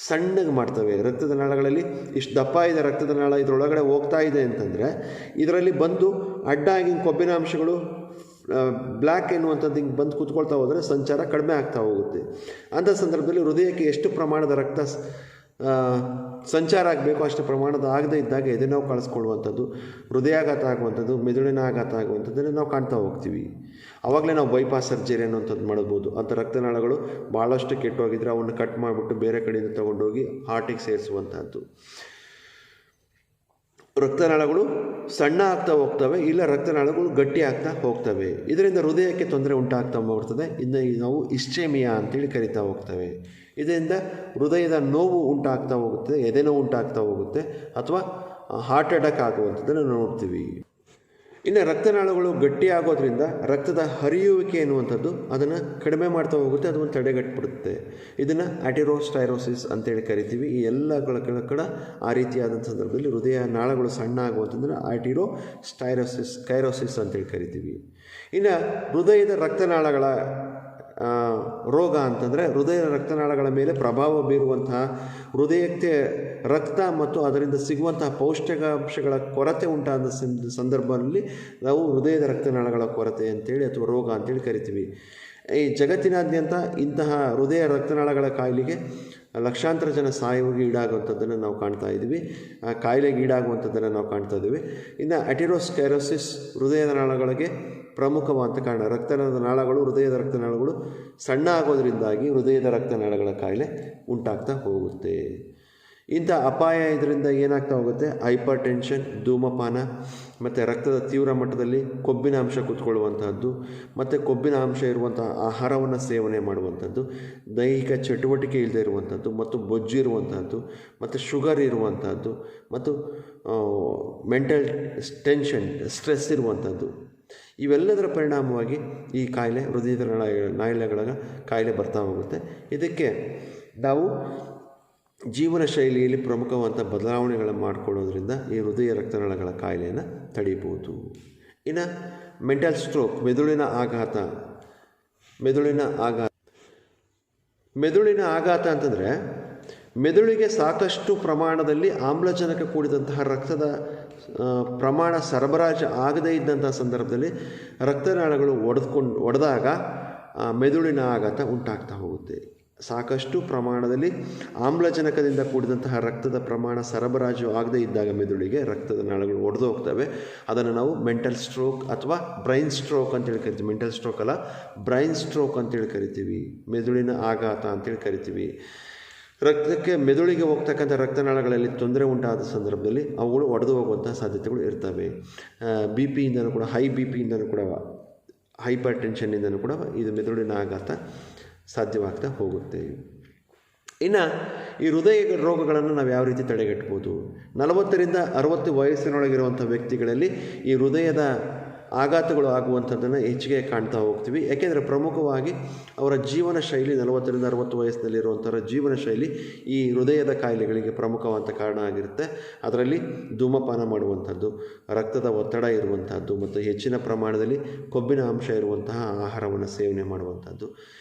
ಸಣ್ಣಗೆ ಮಾಡ್ತವೆ. ರಕ್ತದ ನಾಳಗಳಲ್ಲಿ ಇಷ್ಟು ದಪ್ಪ ಇದೆ ರಕ್ತದ ನಾಳ, ಇದರೊಳಗಡೆ ಹೋಗ್ತಾ ಇದೆ ಅಂತಂದರೆ ಇದರಲ್ಲಿ ಬಂದು ಅಡ್ಡಾಗಿ ಕೊಬ್ಬಿನ ಅಂಶಗಳು ಬ್ಲ್ಯಾಕ್ ಎನ್ನುವಂಥದ್ದು ಹಿಂಗೆ ಬಂದು ಕೂತ್ಕೊಳ್ತಾ ಹೋದರೆ ಸಂಚಾರ ಕಡಿಮೆ ಆಗ್ತಾ ಹೋಗುತ್ತೆ. ಅಂಥ ಸಂದರ್ಭದಲ್ಲಿ ಹೃದಯಕ್ಕೆ ಎಷ್ಟು ಪ್ರಮಾಣದ ರಕ್ತ ಸಂಚಾರ ಆಗಬೇಕು ಅಷ್ಟು ಪ್ರಮಾಣದ ಆಗದೇ ಇದ್ದಾಗ ಎದೆನೋವು ಕಳಿಸ್ಕೊಳ್ಳುವಂಥದ್ದು, ಹೃದಯಾಘಾತ ಆಗುವಂಥದ್ದು, ಮೆದುಳಿನ ಆಘಾತ ಆಗುವಂಥದ್ದನ್ನು ನಾವು ಕಾಣ್ತಾ ಹೋಗ್ತೀವಿ. ಆವಾಗಲೇ ನಾವು ಬೈಪಾಸ್ ಸರ್ಜರಿ ಅನ್ನುವಂಥದ್ದು ಮಾಡ್ಬೋದು. ಅಂಥ ರಕ್ತನಾಳಗಳು ಭಾಳಷ್ಟು ಕೆಟ್ಟೋಗಿದ್ರೆ ಅವನ್ನು ಕಟ್ ಮಾಡಿಬಿಟ್ಟು ಬೇರೆ ಕಡೆಯಿಂದ ತೊಗೊಂಡೋಗಿ ಹಾರ್ಟಿಗೆ ಸೇರಿಸುವಂಥದ್ದು. ರಕ್ತನಾಳಗಳು ಸಣ್ಣ ಆಗ್ತಾ ಹೋಗ್ತವೆ, ಇಲ್ಲ ರಕ್ತನಾಳಗಳು ಗಟ್ಟಿ ಆಗ್ತಾ ಹೋಗ್ತವೆ. ಇದರಿಂದ ಹೃದಯಕ್ಕೆ ತೊಂದರೆ ಉಂಟಾಗ್ತಾ ಹೋಗ್ತದೆ. ಇನ್ನು ನಾವು ಇಸ್ಚೆಮಿಯಾ ಅಂತೇಳಿ ಕರಿತಾ ಹೋಗ್ತವೆ. ಇದರಿಂದ ಹೃದಯದ ನೋವು ಉಂಟಾಗ್ತಾ ಹೋಗುತ್ತೆ, ಎದೆ ನೋವು ಉಂಟಾಗ್ತಾ ಹೋಗುತ್ತೆ, ಅಥವಾ ಹಾರ್ಟ್ ಅಟ್ಯಾಕ್ ಆಗುವಂಥದ್ದನ್ನು ನೋಡ್ತೀವಿ. ಇನ್ನು ರಕ್ತನಾಳಗಳು ಗಟ್ಟಿಯಾಗೋದ್ರಿಂದ ರಕ್ತದ ಹರಿಯುವಿಕೆ ಎನ್ನುವಂಥದ್ದು ಅದನ್ನು ಕಡಿಮೆ ಮಾಡ್ತಾ ಹೋಗುತ್ತೆ, ಅದನ್ನು ತಡೆಗಟ್ಟಿಬಿಡುತ್ತೆ. ಇದನ್ನು ಆಟಿರೋಸ್ಟೈರೋಸಿಸ್ ಅಂತೇಳಿ ಕರಿತೀವಿ. ಈ ಎಲ್ಲಗಳ ಕಡೆ ಆ ರೀತಿಯಾದಂಥ ಸಂದರ್ಭದಲ್ಲಿ ಹೃದಯ ನಾಳಗಳು ಸಣ್ಣ ಆಗುವಂಥದ್ದನ್ನು ಕೈರೋಸಿಸ್ ಅಂತೇಳಿ ಕರಿತೀವಿ. ಇನ್ನು ಹೃದಯದ ರಕ್ತನಾಳಗಳ ರೋಗ ಅಂತಂದರೆ ಹೃದಯ ರಕ್ತನಾಳಗಳ ಮೇಲೆ ಪ್ರಭಾವ ಬೀರುವಂತಹ, ಹೃದಯಕ್ಕೆ ರಕ್ತ ಮತ್ತು ಅದರಿಂದ ಸಿಗುವಂತಹ ಪೌಷ್ಟಿಕಾಂಶಗಳ ಕೊರತೆ ಉಂಟಾದ ಸಂದರ್ಭದಲ್ಲಿ ನಾವು ಹೃದಯದ ರಕ್ತನಾಳಗಳ ಕೊರತೆ ಅಂತೇಳಿ ಅಥವಾ ರೋಗ ಅಂತೇಳಿ ಕರಿತೀವಿ. ಈ ಜಗತ್ತಿನಾದ್ಯಂತ ಇಂತಹ ಹೃದಯ ರಕ್ತನಾಳಗಳ ಕಾಯಿಲೆಗೆ ಲಕ್ಷಾಂತರ ಜನ ಸಾಯುವಿಗೆ ಈಡಾಗುವಂಥದ್ದನ್ನು ನಾವು ಕಾಣ್ತಾ ಇದ್ದೀವಿ, ಕಾಯಿಲೆಗೆ ಈಡಾಗುವಂಥದ್ದನ್ನು ನಾವು ಕಾಣ್ತಾ ಇದ್ದೀವಿ. ಇನ್ನು ಅಟಿರೋಸ್ಕ್ಲೆರೋಸಿಸ್ ಹೃದಯದ ನಾಳಗಳಿಗೆ ಪ್ರಮುಖವಾದ ಕಾರಣ. ರಕ್ತನಾಳದ ನಾಳಗಳು, ಹೃದಯದ ರಕ್ತನಾಳಗಳು ಸಣ್ಣ ಆಗೋದ್ರಿಂದಾಗಿ ಹೃದಯದ ರಕ್ತನಾಳಗಳ ಕಾಯಿಲೆ ಉಂಟಾಗ್ತಾ ಹೋಗುತ್ತೆ. ಇಂಥ ಅಪಾಯ ಇದರಿಂದ ಏನಾಗ್ತಾ ಹೋಗುತ್ತೆ, ಹೈಪರ್ ಟೆನ್ಷನ್, ಧೂಮಪಾನ, ಮತ್ತು ರಕ್ತದ ತೀವ್ರ ಮಟ್ಟದಲ್ಲಿ ಕೊಬ್ಬಿನ ಅಂಶ ಕೂತ್ಕೊಳ್ಳುವಂಥದ್ದು, ಮತ್ತು ಕೊಬ್ಬಿನ ಅಂಶ ಇರುವಂಥ ಆಹಾರವನ್ನು ಸೇವನೆ ಮಾಡುವಂಥದ್ದು, ದೈಹಿಕ ಚಟುವಟಿಕೆ ಇಲ್ಲದೆ ಇರುವಂಥದ್ದು, ಮತ್ತು ಬೊಜ್ಜು ಇರುವಂಥದ್ದು, ಮತ್ತು ಶುಗರ್ ಇರುವಂಥದ್ದು, ಮತ್ತು ಮೆಂಟಲ್ ಟೆನ್ಷನ್, ಸ್ಟ್ರೆಸ್ ಇರುವಂಥದ್ದು. ಇವೆಲ್ಲದರ ಪರಿಣಾಮವಾಗಿ ಈ ಕಾಯಿಲೆ, ಹೃದಯದ ನಾಯಿಲೆಗಳ ಕಾಯಿಲೆ ಬರ್ತಾ ಹೋಗುತ್ತೆ. ಇದಕ್ಕೆ ನಾವು ಜೀವನ ಶೈಲಿಯಲ್ಲಿ ಪ್ರಮುಖವಾದ ಬದಲಾವಣೆಗಳನ್ನು ಮಾಡಿಕೊಳ್ಳೋದ್ರಿಂದ ಈ ಹೃದಯ ರಕ್ತನಾಳಗಳ ಕಾಯಿಲೆಯನ್ನು ತಡೀಬೋದು. ಇನ್ನು ಮೆಂಟಲ್ ಸ್ಟ್ರೋಕ್, ಮೆದುಳಿನ ಆಘಾತ ಅಂತಂದರೆ ಮೆದುಳಿಗೆ ಸಾಕಷ್ಟು ಪ್ರಮಾಣದಲ್ಲಿ ಆಮ್ಲಜನಕ ಕೂಡಿದಂತಹ ರಕ್ತದ ಪ್ರಮಾಣ ಸರಬರಾಜು ಆಗದೇ ಇದ್ದಂಥ ಸಂದರ್ಭದಲ್ಲಿ ರಕ್ತನಾಳಗಳು ಒಡೆದಾಗ ಮೆದುಳಿನ ಆಘಾತ ಉಂಟಾಗ್ತಾ ಹೋಗುತ್ತೆ. ಸಾಕಷ್ಟು ಪ್ರಮಾಣದಲ್ಲಿ ಆಮ್ಲಜನಕದಿಂದ ಕೂಡಿದಂತಹ ರಕ್ತದ ಪ್ರಮಾಣ ಸರಬರಾಜು ಆಗದೇ ಇದ್ದಾಗ ಮೆದುಳಿಗೆ ರಕ್ತದ ನಾಳಗಳು ಒಡೆದು ಹೋಗ್ತವೆ. ಅದನ್ನು ನಾವು ಮೆಂಟಲ್ ಸ್ಟ್ರೋಕ್ ಅಥವಾ ಬ್ರೈನ್ ಸ್ಟ್ರೋಕ್ ಅಂತೇಳಿ ಕರಿತೀವಿ. ಮೆಂಟಲ್ ಸ್ಟ್ರೋಕ್ ಅಲ್ಲ, ಬ್ರೈನ್ ಸ್ಟ್ರೋಕ್ ಅಂತೇಳಿ ಕರಿತೀವಿ. ಮೆದುಳಿನ ಆಘಾತ ಅಂತೇಳಿ ಕರಿತೀವಿ. ಮೆದುಳಿಗೆ ಹೋಗ್ತಕ್ಕಂಥ ರಕ್ತನಾಳಗಳಲ್ಲಿ ತೊಂದರೆ ಉಂಟಾದ ಸಂದರ್ಭದಲ್ಲಿ ಅವುಗಳು ಒಡೆದು ಹೋಗುವಂಥ ಸಾಧ್ಯತೆಗಳು ಇರ್ತವೆ. ಬಿ ಪಿಯಿಂದನೂ ಕೂಡ, ಹೈ ಬಿ ಪಿಯಿಂದನೂ ಕೂಡ, ಹೈಪರ್ ಟೆನ್ಷನ್ನಿಂದನೂ ಕೂಡ ಇದು ಮೆದುಳಿನ ಆಘಾತ ಸಾಧ್ಯವಾಗ್ತಾ ಹೋಗುತ್ತೆ. ಇನ್ನು ಈ ಹೃದಯ ರೋಗಗಳನ್ನು ನಾವು ಯಾವ ರೀತಿ ತಡೆಗಟ್ಬೋದು? 40ರಿಂದ 60 ವಯಸ್ಸಿನೊಳಗಿರುವಂಥ ವ್ಯಕ್ತಿಗಳಲ್ಲಿ ಈ ಹೃದಯದ ಆಘಾತಗಳು ಆಗುವಂಥದ್ದನ್ನು ಹೆಚ್ಚಿಗೆ ಕಾಣ್ತಾ ಹೋಗ್ತೀವಿ. ಯಾಕೆಂದರೆ ಪ್ರಮುಖವಾಗಿ ಅವರ ಜೀವನ ಶೈಲಿ, 40ರಿಂದ 60 ವಯಸ್ಸಿನಲ್ಲಿರುವಂಥರ ಜೀವನ ಶೈಲಿ ಈ ಹೃದಯದ ಕಾಯಿಲೆಗಳಿಗೆ ಪ್ರಮುಖವಾದ ಕಾರಣ ಆಗಿರುತ್ತೆ. ಅದರಲ್ಲಿ ಧೂಮಪಾನ ಮಾಡುವಂಥದ್ದು, ರಕ್ತದ ಒತ್ತಡ ಇರುವಂಥದ್ದು, ಮತ್ತು ಹೆಚ್ಚಿನ ಪ್ರಮಾಣದಲ್ಲಿ ಕೊಬ್ಬಿನ ಅಂಶ ಇರುವಂತಹ ಆಹಾರವನ್ನು ಸೇವನೆ ಮಾಡುವಂಥದ್ದು.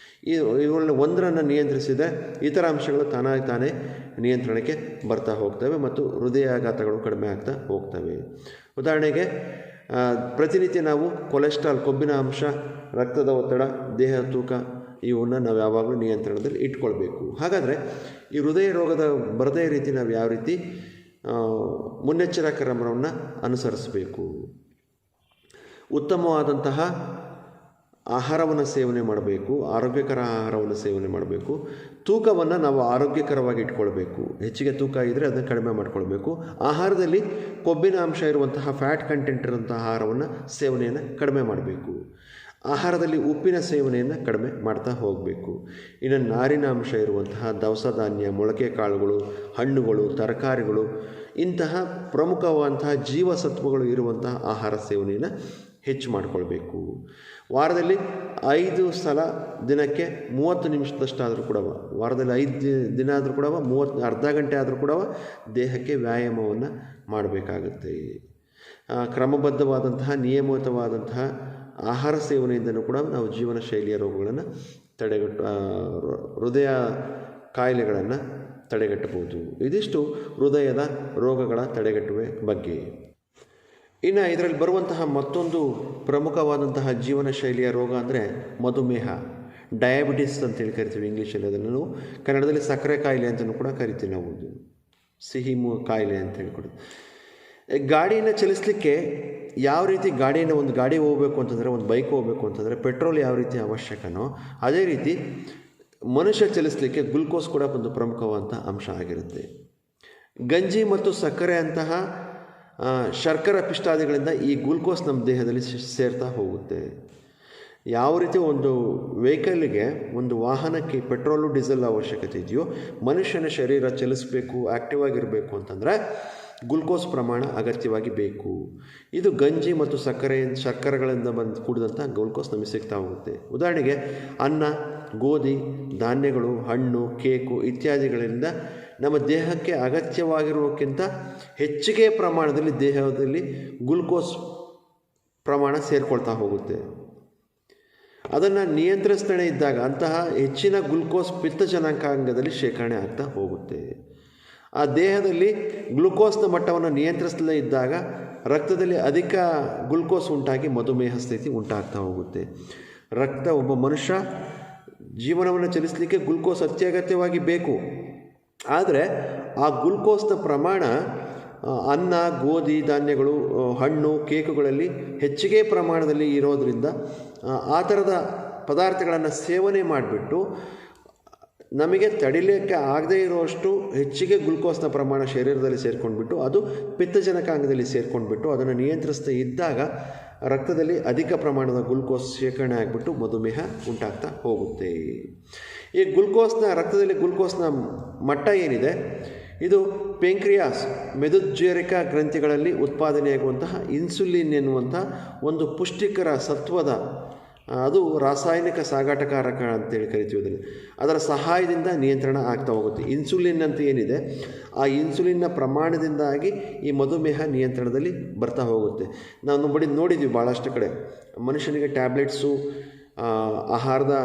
ಇವುಗಳನ್ನ ಒಂದರನ್ನು ನಿಯಂತ್ರಿಸಿದರೆ ಇತರ ಅಂಶಗಳು ತಾನೇ ನಿಯಂತ್ರಣಕ್ಕೆ ಬರ್ತಾ ಹೋಗ್ತವೆ ಮತ್ತು ಹೃದಯಾಘಾತಗಳು ಕಡಿಮೆ ಆಗ್ತಾ ಹೋಗ್ತವೆ. ಉದಾಹರಣೆಗೆ ಪ್ರತಿನಿತ್ಯ ನಾವು ಕೊಲೆಸ್ಟ್ರಾಲ್, ಕೊಬ್ಬಿನ ಅಂಶ, ರಕ್ತದ ಒತ್ತಡ, ದೇಹ ತೂಕ ಇವನ್ನು ನಾವು ಯಾವಾಗಲೂ ನಿಯಂತ್ರಣದಲ್ಲಿ ಇಟ್ಕೊಳ್ಬೇಕು. ಹಾಗಾದರೆ ಈ ಹೃದಯ ರೋಗದ ಬರದೇ ರೀತಿ ನಾವು ಯಾವ ರೀತಿ ಮುನ್ನೆಚ್ಚರಿಕಾ ಕ್ರಮವನ್ನು ಅನುಸರಿಸಬೇಕು? ಉತ್ತಮವಾದಂತಹ ಆಹಾರವನ್ನು ಸೇವನೆ ಮಾಡಬೇಕು, ಆರೋಗ್ಯಕರ ಆಹಾರವನ್ನು ಸೇವನೆ ಮಾಡಬೇಕು. ತೂಕವನ್ನು ನಾವು ಆರೋಗ್ಯಕರವಾಗಿ ಇಟ್ಕೊಳ್ಬೇಕು. ಹೆಚ್ಚಿಗೆ ತೂಕ ಇದ್ದರೆ ಅದನ್ನು ಕಡಿಮೆ ಮಾಡಿಕೊಳ್ಬೇಕು. ಆಹಾರದಲ್ಲಿ ಕೊಬ್ಬಿನ ಅಂಶ ಇರುವಂತಹ ಫ್ಯಾಟ್ ಕಂಟೆಂಟ್ ಇರುವಂತಹ ಆಹಾರವನ್ನು ಸೇವನೆಯನ್ನು ಕಡಿಮೆ ಮಾಡಬೇಕು. ಆಹಾರದಲ್ಲಿ ಉಪ್ಪಿನ ಸೇವನೆಯನ್ನು ಕಡಿಮೆ ಮಾಡ್ತಾ ಹೋಗಬೇಕು. ಇನ್ನು ನಾರಿನ ಅಂಶ ಇರುವಂತಹ ದವಸ ಧಾನ್ಯ, ಮೊಳಕೆ ಕಾಳುಗಳು, ಹಣ್ಣುಗಳು, ತರಕಾರಿಗಳು ಇಂತಹ ಪ್ರಮುಖವಾದಂತಹ ಜೀವಸತ್ವಗಳು ಇರುವಂತಹ ಆಹಾರ ಸೇವನೆಯನ್ನು ಹೆಚ್ಚು ಮಾಡಿಕೊಳ್ಬೇಕು. ವಾರದಲ್ಲಿ 5 ಸಲ ದಿನಕ್ಕೆ 30 ನಿಮಿಷದಷ್ಟಾದರೂ ಕೂಡ, ವಾರದಲ್ಲಿ 5 ದಿನ ಆದರೂ ಕೂಡ ಅರ್ಧ ಗಂಟೆ ಆದರೂ ಕೂಡ ದೇಹಕ್ಕೆ ವ್ಯಾಯಾಮವನ್ನು ಮಾಡಬೇಕಾಗುತ್ತೆ. ಕ್ರಮಬದ್ಧವಾದಂತಹ ನಿಯಮಿತವಾದಂತಹ ಆಹಾರ ಸೇವನೆಯಿಂದಲೂ ಕೂಡ ನಾವು ಜೀವನ ಶೈಲಿಯ ರೋಗಗಳನ್ನು ಹೃದಯ ಕಾಯಿಲೆಗಳನ್ನು ತಡೆಗಟ್ಟಬಹುದು. ಇದಿಷ್ಟು ಹೃದಯದ ರೋಗಗಳ ತಡೆಗಟ್ಟುವ ಬಗ್ಗೆ. ಇನ್ನು ಇದರಲ್ಲಿ ಬರುವಂತಹ ಮತ್ತೊಂದು ಪ್ರಮುಖವಾದಂತಹ ಜೀವನ ಶೈಲಿಯ ರೋಗ ಅಂದರೆ ಮಧುಮೇಹ, ಡಯಾಬಿಟಿಸ್ ಅಂತೇಳಿ ಕರಿತೀವಿ ಇಂಗ್ಲೀಷಲ್ಲಿ. ಅದನ್ನು ನಾವು ಕನ್ನಡದಲ್ಲಿ ಸಕ್ಕರೆ ಕಾಯಿಲೆ ಅಂತಲೂ ಕೂಡ ಕರಿತೀವಿ. ನಾವು ಸಿಹಿ ಕಾಯಿಲೆ ಅಂತ ಹೇಳ್ಕೊಡೋದು. ಗಾಡಿಯನ್ನು ಚಲಿಸಲಿಕ್ಕೆ ಯಾವ ರೀತಿ ಒಂದು ಗಾಡಿ ಹೋಗಬೇಕು ಅಂತಂದರೆ, ಒಂದು ಬೈಕ್ ಹೋಗಬೇಕು ಅಂತಂದರೆ ಪೆಟ್ರೋಲ್ ಯಾವ ರೀತಿ ಅವಶ್ಯಕನೋ, ಅದೇ ರೀತಿ ಮನುಷ್ಯ ಚಲಿಸಲಿಕ್ಕೆ ಗ್ಲುಕೋಸ್ ಕೂಡ ಒಂದು ಪ್ರಮುಖವಾದಂಥ ಅಂಶ ಆಗಿರುತ್ತೆ. ಗಂಜಿ ಮತ್ತು ಸಕ್ಕರೆ ಅಂತಹ ಶರ್ಕರ ಪಿಷ್ಟಾದಿಗಳಿಂದ ಈ ಗ್ಲುಕೋಸ್ ನಮ್ಮ ದೇಹದಲ್ಲಿ ಸೇರ್ತಾ ಹೋಗುತ್ತೆ. ಯಾವ ರೀತಿ ಒಂದು ವೆಹಿಕಲ್ಗೆ, ಒಂದು ವಾಹನಕ್ಕೆ ಪೆಟ್ರೋಲು ಡೀಸೆಲ್ ಅವಶ್ಯಕತೆ ಇದೆಯೋ, ಮನುಷ್ಯನ ಶರೀರ ಚಲಿಸಬೇಕು, ಆ್ಯಕ್ಟಿವ್ ಆಗಿರಬೇಕು ಅಂತಂದರೆ ಗ್ಲುಕೋಸ್ ಪ್ರಮಾಣ ಅಗತ್ಯವಾಗಿ ಬೇಕು. ಇದು ಗಂಜಿ ಮತ್ತು ಶರ್ಕರೆಗಳಿಂದ ಕೂಡಿದಂಥ ಗ್ಲುಕೋಸ್ ನಮಗೆ ಸಿಗ್ತಾ ಹೋಗುತ್ತೆ. ಉದಾಹರಣೆಗೆ ಅನ್ನ, ಗೋಧಿ, ಧಾನ್ಯಗಳು, ಹಣ್ಣು, ಕೇಕು ಇತ್ಯಾದಿಗಳಿಂದ ನಮ್ಮ ದೇಹಕ್ಕೆ ಅಗತ್ಯವಾಗಿರುವಕ್ಕಿಂತ ಹೆಚ್ಚಿಗೆ ಪ್ರಮಾಣದಲ್ಲಿ ದೇಹದಲ್ಲಿ ಗ್ಲುಕೋಸ್ ಪ್ರಮಾಣ ಸೇರಿಕೊಳ್ತಾ ಹೋಗುತ್ತೆ. ಅದನ್ನು ನಿಯಂತ್ರಿಸದೇ ಇದ್ದಾಗ ಅಂತಹ ಹೆಚ್ಚಿನ ಗ್ಲುಕೋಸ್ ಪಿತ್ತಜನಕಾಂಗದಲ್ಲಿ ಶೇಖರಣೆ ಆಗ್ತಾ ಹೋಗುತ್ತೆ. ಆ ದೇಹದಲ್ಲಿ ಗ್ಲುಕೋಸ್ನ ಮಟ್ಟವನ್ನು ನಿಯಂತ್ರಿಸದೇ ಇದ್ದಾಗ ರಕ್ತದಲ್ಲಿ ಅಧಿಕ ಗ್ಲುಕೋಸ್ ಉಂಟಾಗಿ ಮಧುಮೇಹ ಸ್ಥಿತಿ ಉಂಟಾಗ್ತಾ ಹೋಗುತ್ತೆ. ಒಬ್ಬ ಮನುಷ್ಯ ಜೀವನವನ್ನು ಚಲಿಸಲಿಕ್ಕೆ ಗ್ಲುಕೋಸ್ ಅತ್ಯಗತ್ಯವಾಗಿ ಬೇಕು. ಆದರೆ ಆ ಗ್ಲುಕೋಸ್ನ ಪ್ರಮಾಣ ಅನ್ನ, ಗೋಧಿ, ಧಾನ್ಯಗಳು, ಹಣ್ಣು, ಕೇಕುಗಳಲ್ಲಿ ಹೆಚ್ಚಿಗೆ ಪ್ರಮಾಣದಲ್ಲಿ ಇರೋದರಿಂದ ಆ ಥರದ ಪದಾರ್ಥಗಳನ್ನು ಸೇವನೆ ಮಾಡಿಬಿಟ್ಟು ನಮಗೆ ತಡಿಲಿಕ್ಕೆ ಆಗದೇ ಇರುವಷ್ಟು ಹೆಚ್ಚಿಗೆ ಗ್ಲುಕೋಸ್ನ ಪ್ರಮಾಣ ಶರೀರದಲ್ಲಿ ಸೇರಿಕೊಂಡ್ಬಿಟ್ಟು ಅದು ಪಿತ್ತಜನಕಾಂಗದಲ್ಲಿ ಸೇರಿಕೊಂಡ್ಬಿಟ್ಟು ಅದನ್ನು ನಿಯಂತ್ರಿಸ್ತಾ ಇದ್ದಾಗ ರಕ್ತದಲ್ಲಿ ಅಧಿಕ ಪ್ರಮಾಣದ ಗ್ಲುಕೋಸ್ ಶೇಖರಣೆ ಆಗಿಬಿಟ್ಟು ಮಧುಮೇಹ ಉಂಟಾಗ್ತಾ ಹೋಗುತ್ತೆ. ಈ ರಕ್ತದಲ್ಲಿ ಗ್ಲುಕೋಸ್ನ ಮಟ್ಟ ಏನಿದೆ, ಇದು ಪೆಂಕ್ರಿಯಾಸ್ ಮೆದುಜ್ಜೇರಿಕ ಗ್ರಂಥಿಗಳಲ್ಲಿ ಉತ್ಪಾದನೆಯಾಗುವಂತಹ ಇನ್ಸುಲಿನ್ ಎನ್ನುವಂಥ ಒಂದು ಪುಷ್ಟಿಕರ ಸತ್ವದ, ಅದು ರಾಸಾಯನಿಕ ಸಾಗಾಟಕಾರಕ ಅಂತೇಳಿ ಕರಿತೀವಿ. ಅದರ ಸಹಾಯದಿಂದ ನಿಯಂತ್ರಣ ಆಗ್ತಾ ಹೋಗುತ್ತೆ. ಇನ್ಸುಲಿನ್ ಅಂತ ಏನಿದೆ, ಆ ಇನ್ಸುಲಿನ್ನ ಪ್ರಮಾಣದಿಂದಾಗಿ ಈ ಮಧುಮೇಹ ನಿಯಂತ್ರಣದಲ್ಲಿ ಬರ್ತಾ ಹೋಗುತ್ತೆ. ನಾವು ನೋಡಿದ್ವಿ ಭಾಳಷ್ಟು ಕಡೆ ಮನುಷ್ಯನಿಗೆ ಟ್ಯಾಬ್ಲೆಟ್ಸು, ಆಹಾರದ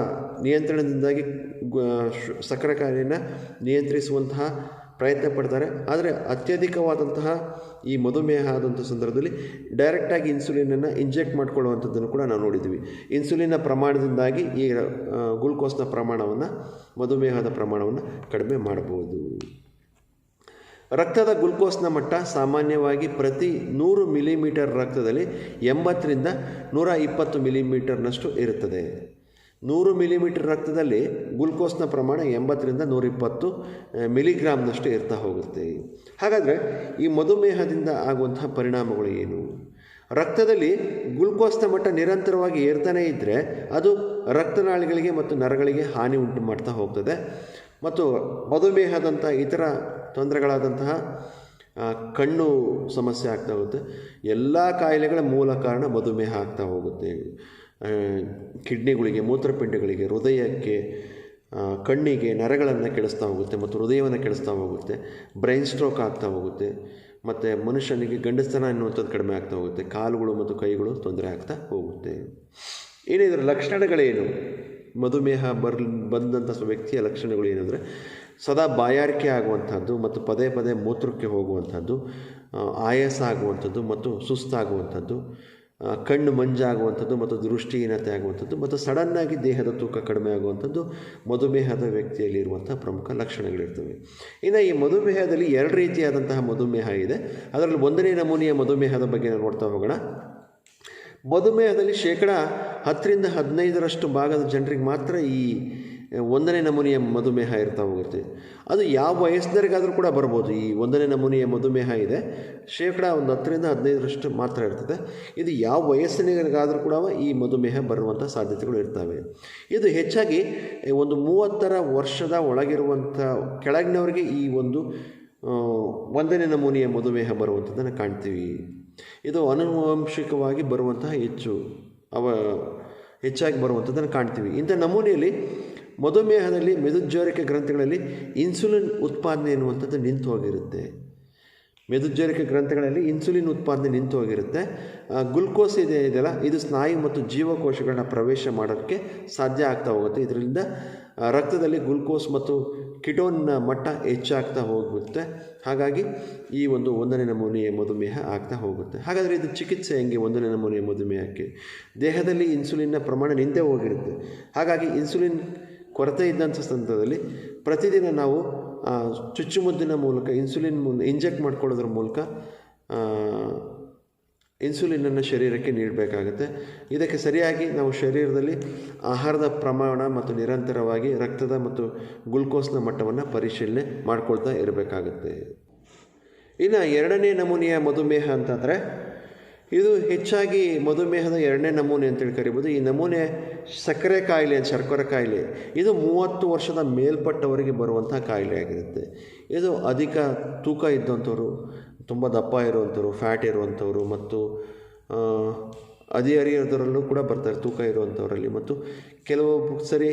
ನಿಯಂತ್ರಣದಿಂದಾಗಿ ಸಕ್ಕರೆ ಕಾಯಿಲೆಯನ್ನು ನಿಯಂತ್ರಿಸುವಂತಹ ಪ್ರಯತ್ನ ಪಡ್ತಾರೆ. ಆದರೆ ಅತ್ಯಧಿಕವಾದಂತಹ ಈ ಮಧುಮೇಹ ಆದಂಥ ಸಂದರ್ಭದಲ್ಲಿ ಡೈರೆಕ್ಟಾಗಿ ಇನ್ಸುಲಿನನ್ನು ಇಂಜೆಕ್ಟ್ ಮಾಡ್ಕೊಳ್ಳುವಂಥದ್ದನ್ನು ಕೂಡ ನಾವು ನೋಡಿದ್ವಿ. ಇನ್ಸುಲಿನ್ನ ಪ್ರಮಾಣದಿಂದಾಗಿ ಈ ಗ್ಲುಕೋಸ್ನ ಪ್ರಮಾಣವನ್ನು, ಮಧುಮೇಹದ ಪ್ರಮಾಣವನ್ನು ಕಡಿಮೆ ಮಾಡಬಹುದು. ರಕ್ತದ ಗ್ಲುಕೋಸ್ನ ಮಟ್ಟ ಸಾಮಾನ್ಯವಾಗಿ ಪ್ರತಿ 100 ಮಿಲಿಮೀಟರ್ ರಕ್ತದಲ್ಲಿ 80ರಿಂದ 120 ಮಿಲಿಮೀಟರ್ನಷ್ಟು ಇರುತ್ತದೆ. 100 ಮಿಲಿಮೀಟರ್ ರಕ್ತದಲ್ಲಿ ಗ್ಲುಕೋಸ್ನ ಪ್ರಮಾಣ 80ರಿಂದ 120 ಮಿಲಿಗ್ರಾಮ್ನಷ್ಟು ಇರ್ತಾ ಹೋಗುತ್ತೆ. ಹಾಗಾದರೆ ಈ ಮಧುಮೇಹದಿಂದ ಆಗುವಂತಹ ಪರಿಣಾಮಗಳು ಏನು? ರಕ್ತದಲ್ಲಿ ಗ್ಲುಕೋಸ್ನ ಮಟ್ಟ ನಿರಂತರವಾಗಿ ಏರ್ತಾನೆ ಇದ್ದರೆ ಅದು ರಕ್ತನಾಳಿಗಳಿಗೆ ಮತ್ತು ನರಗಳಿಗೆ ಹಾನಿ ಉಂಟು ಮಾಡ್ತಾ ಹೋಗ್ತದೆ. ಮತ್ತು ಮಧುಮೇಹದಂಥ ಇತರ ತೊಂದರೆಗಳಾದಂತಹ ಕಣ್ಣು ಸಮಸ್ಯೆ ಆಗ್ತಾ ಹೋಗುತ್ತೆ. ಎಲ್ಲ ಕಾಯಿಲೆಗಳ ಮೂಲ ಕಾರಣ ಮಧುಮೇಹ ಆಗ್ತಾ ಹೋಗುತ್ತೆ. ಕಿಡ್ನಿಗಳಿಗೆ, ಮೂತ್ರಪಿಂಡಗಳಿಗೆ, ಹೃದಯಕ್ಕೆ, ಕಣ್ಣಿಗೆ, ನರಗಳನ್ನು ಕೆಡಿಸ್ತಾ ಹೋಗುತ್ತೆ ಮತ್ತು ಹೃದಯವನ್ನು ಕೆಡಿಸ್ತಾ ಹೋಗುತ್ತೆ. ಬ್ರೈನ್ ಸ್ಟ್ರೋಕ್ ಆಗ್ತಾ ಹೋಗುತ್ತೆ. ಮತ್ತು ಮನುಷ್ಯನಿಗೆ ಗಂಡಸ್ತನ ಎನ್ನುವಂಥದ್ದು ಕಡಿಮೆ ಆಗ್ತಾ ಹೋಗುತ್ತೆ. ಕಾಲುಗಳು ಮತ್ತು ಕೈಗಳು ತೊಂದರೆ ಆಗ್ತಾ ಹೋಗುತ್ತೆ. ಇನ್ನು ಇದರ ಲಕ್ಷಣಗಳೇನು? ಮಧುಮೇಹ ಬಂದಂಥ ವ್ಯಕ್ತಿಯ ಲಕ್ಷಣಗಳು ಏನಂದರೆ ಸದಾ ಬಾಯಾರಿಕೆ ಆಗುವಂಥದ್ದು ಮತ್ತು ಪದೇ ಪದೇ ಮೂತ್ರಕ್ಕೆ ಹೋಗುವಂಥದ್ದು, ಆಯಾಸ ಆಗುವಂಥದ್ದು ಮತ್ತು ಸುಸ್ತಾಗುವಂಥದ್ದು, ಕಣ್ಣು ಮಂಜಾಗುವಂಥದ್ದು ಮತ್ತು ದೃಷ್ಟಿಹೀನತೆ ಆಗುವಂಥದ್ದು ಮತ್ತು ಸಡನ್ನಾಗಿ ದೇಹದ ತೂಕ ಕಡಿಮೆ ಆಗುವಂಥದ್ದು ಮಧುಮೇಹದ ವ್ಯಕ್ತಿಯಲ್ಲಿರುವಂಥ ಪ್ರಮುಖ ಲಕ್ಷಣಗಳಿರ್ತವೆ. ಇನ್ನು ಈ ಮಧುಮೇಹದಲ್ಲಿ 2 ರೀತಿಯಾದಂತಹ ಮಧುಮೇಹ ಇದೆ. ಅದರಲ್ಲಿ 1ನೇ ನಮೂನೆಯ ಮಧುಮೇಹದ ಬಗ್ಗೆ ನಾವು ನೋಡ್ತಾ ಹೋಗೋಣ. ಮಧುಮೇಹದಲ್ಲಿ 10ರಿಂದ 15% ಭಾಗದ ಜನರಿಗೆ ಮಾತ್ರ ಈ 1ನೇ ನಮೂನೆಯ ಮಧುಮೇಹ ಇರ್ತಾ ಹೋಗುತ್ತೆ. ಅದು ಯಾವ ವಯಸ್ಸಿನರಿಗಾದರೂ ಕೂಡ ಬರ್ಬೋದು. ಈ 1ನೇ ನಮೂನೆಯ ಮಧುಮೇಹ ಇದೆ, 10ರಿಂದ 15% ಮಾತ್ರ ಇರ್ತದೆ. ಇದು ಯಾವ ವಯಸ್ಸಿನರಿಗಾದರೂ ಕೂಡ ಈ ಮಧುಮೇಹ ಬರುವಂಥ ಸಾಧ್ಯತೆಗಳು ಇರ್ತವೆ. ಇದು ಹೆಚ್ಚಾಗಿ ಒಂದು 30 ವರ್ಷದ ಒಳಗಿರುವಂಥ ಕೆಳಗಿನವರಿಗೆ ಈ ಒಂದು ಒಂದನೇ ನಮೂನೆಯ ಮಧುಮೇಹ ಬರುವಂಥದ್ದನ್ನು ಕಾಣ್ತೀವಿ. ಇದು ಆನುವಂಶಿಕವಾಗಿ ಬರುವಂತಹ ಹೆಚ್ಚಾಗಿ ಬರುವಂಥದ್ದನ್ನು ಕಾಣ್ತೀವಿ. ಇಂಥ ನಮೂನೆಯಲ್ಲಿ ಮಧುಮೇಹದಲ್ಲಿ ಮೆದುಜ್ಜೋರಿಕೆ ಗ್ರಂಥಿಗಳಲ್ಲಿ ಇನ್ಸುಲಿನ್ ಉತ್ಪಾದನೆ ಎನ್ನುವಂಥದ್ದು ನಿಂತು ಹೋಗಿರುತ್ತೆ. ಮೆದುಜ್ಜೋರಿಕೆ ಗ್ರಂಥಿಗಳಲ್ಲಿ ಇನ್ಸುಲಿನ್ ಉತ್ಪಾದನೆ ನಿಂತು ಹೋಗಿರುತ್ತೆ. ಗ್ಲುಕೋಸ್ ಇದೆಯಲ್ಲ, ಇದು ಸ್ನಾಯು ಮತ್ತು ಜೀವಕೋಶಗಳನ್ನ ಪ್ರವೇಶ ಮಾಡೋಕ್ಕೆ ಸಾಧ್ಯ ಆಗ್ತಾ ಹೋಗುತ್ತೆ. ಇದರಿಂದ ರಕ್ತದಲ್ಲಿ ಗ್ಲುಕೋಸ್ ಮತ್ತು ಕಿಟೋನ್ನ ಮಟ್ಟ ಹೆಚ್ಚಾಗ್ತಾ ಹೋಗುತ್ತೆ. ಹಾಗಾಗಿ ಈ ಒಂದನೇ ನಮೂನೆಯ ಮಧುಮೇಹ ಆಗ್ತಾ ಹೋಗುತ್ತೆ. ಹಾಗಾದರೆ ಇದು ಚಿಕಿತ್ಸೆ ಹೆಂಗೆ? ಒಂದನೇ ನಮೂನೆಯ ಮಧುಮೇಹಕ್ಕೆ ದೇಹದಲ್ಲಿ ಇನ್ಸುಲಿನ್ನ ಪ್ರಮಾಣ ನಿಂತೇ ಹೋಗಿರುತ್ತೆ. ಹಾಗಾಗಿ ಇನ್ಸುಲಿನ್ ಕೊರತೆ ಇದ್ದಂಥ ಸಂದರ್ಭದಲ್ಲಿ ಪ್ರತಿದಿನ ನಾವು ಚುಚ್ಚುಮದ್ದಿನ ಮೂಲಕ ಇಂಜೆಕ್ಟ್ ಮಾಡ್ಕೊಳ್ಳೋದ್ರ ಮೂಲಕ ಇನ್ಸುಲಿನನ್ನು ಶರೀರಕ್ಕೆ ನೀಡಬೇಕಾಗುತ್ತೆ. ಇದಕ್ಕೆ ಸರಿಯಾಗಿ ನಾವು ಶರೀರದಲ್ಲಿ ಆಹಾರದ ಪ್ರಮಾಣ ಮತ್ತು ನಿರಂತರವಾಗಿ ರಕ್ತದ ಮತ್ತು ಗ್ಲುಕೋಸ್ನ ಮಟ್ಟವನ್ನು ಪರಿಶೀಲನೆ ಮಾಡ್ಕೊಳ್ತಾ ಇರಬೇಕಾಗುತ್ತೆ. ಇನ್ನು ಎರಡನೇ ನಮೂನೆಯ ಮಧುಮೇಹ ಅಂತಂದರೆ ಇದು ಹೆಚ್ಚಾಗಿ ಮಧುಮೇಹದ ಎರಡನೇ ನಮೂನೆ ಅಂತೇಳಿ ಕರಿಬೋದು. ಈ ನಮೂನೆ ಸಕ್ಕರೆ ಕಾಯಿಲೆ ಇದು 30 ವರ್ಷದ ಮೇಲ್ಪಟ್ಟವರಿಗೆ ಬರುವಂಥ ಕಾಯಿಲೆ ಆಗಿರುತ್ತೆ. ಇದು ಅಧಿಕ ತೂಕ ಇದ್ದಂಥವ್ರು, ತುಂಬ ದಪ್ಪ ಇರುವಂಥವ್ರು, ಫ್ಯಾಟ್ ಇರುವಂಥವ್ರು ಮತ್ತು ಹದಿಹರಿಯದರಲ್ಲೂ ಕೂಡ ಬರ್ತಾರೆ ತೂಕ ಇರುವಂಥವರಲ್ಲಿ. ಮತ್ತು ಕೆಲವು ಸರಿ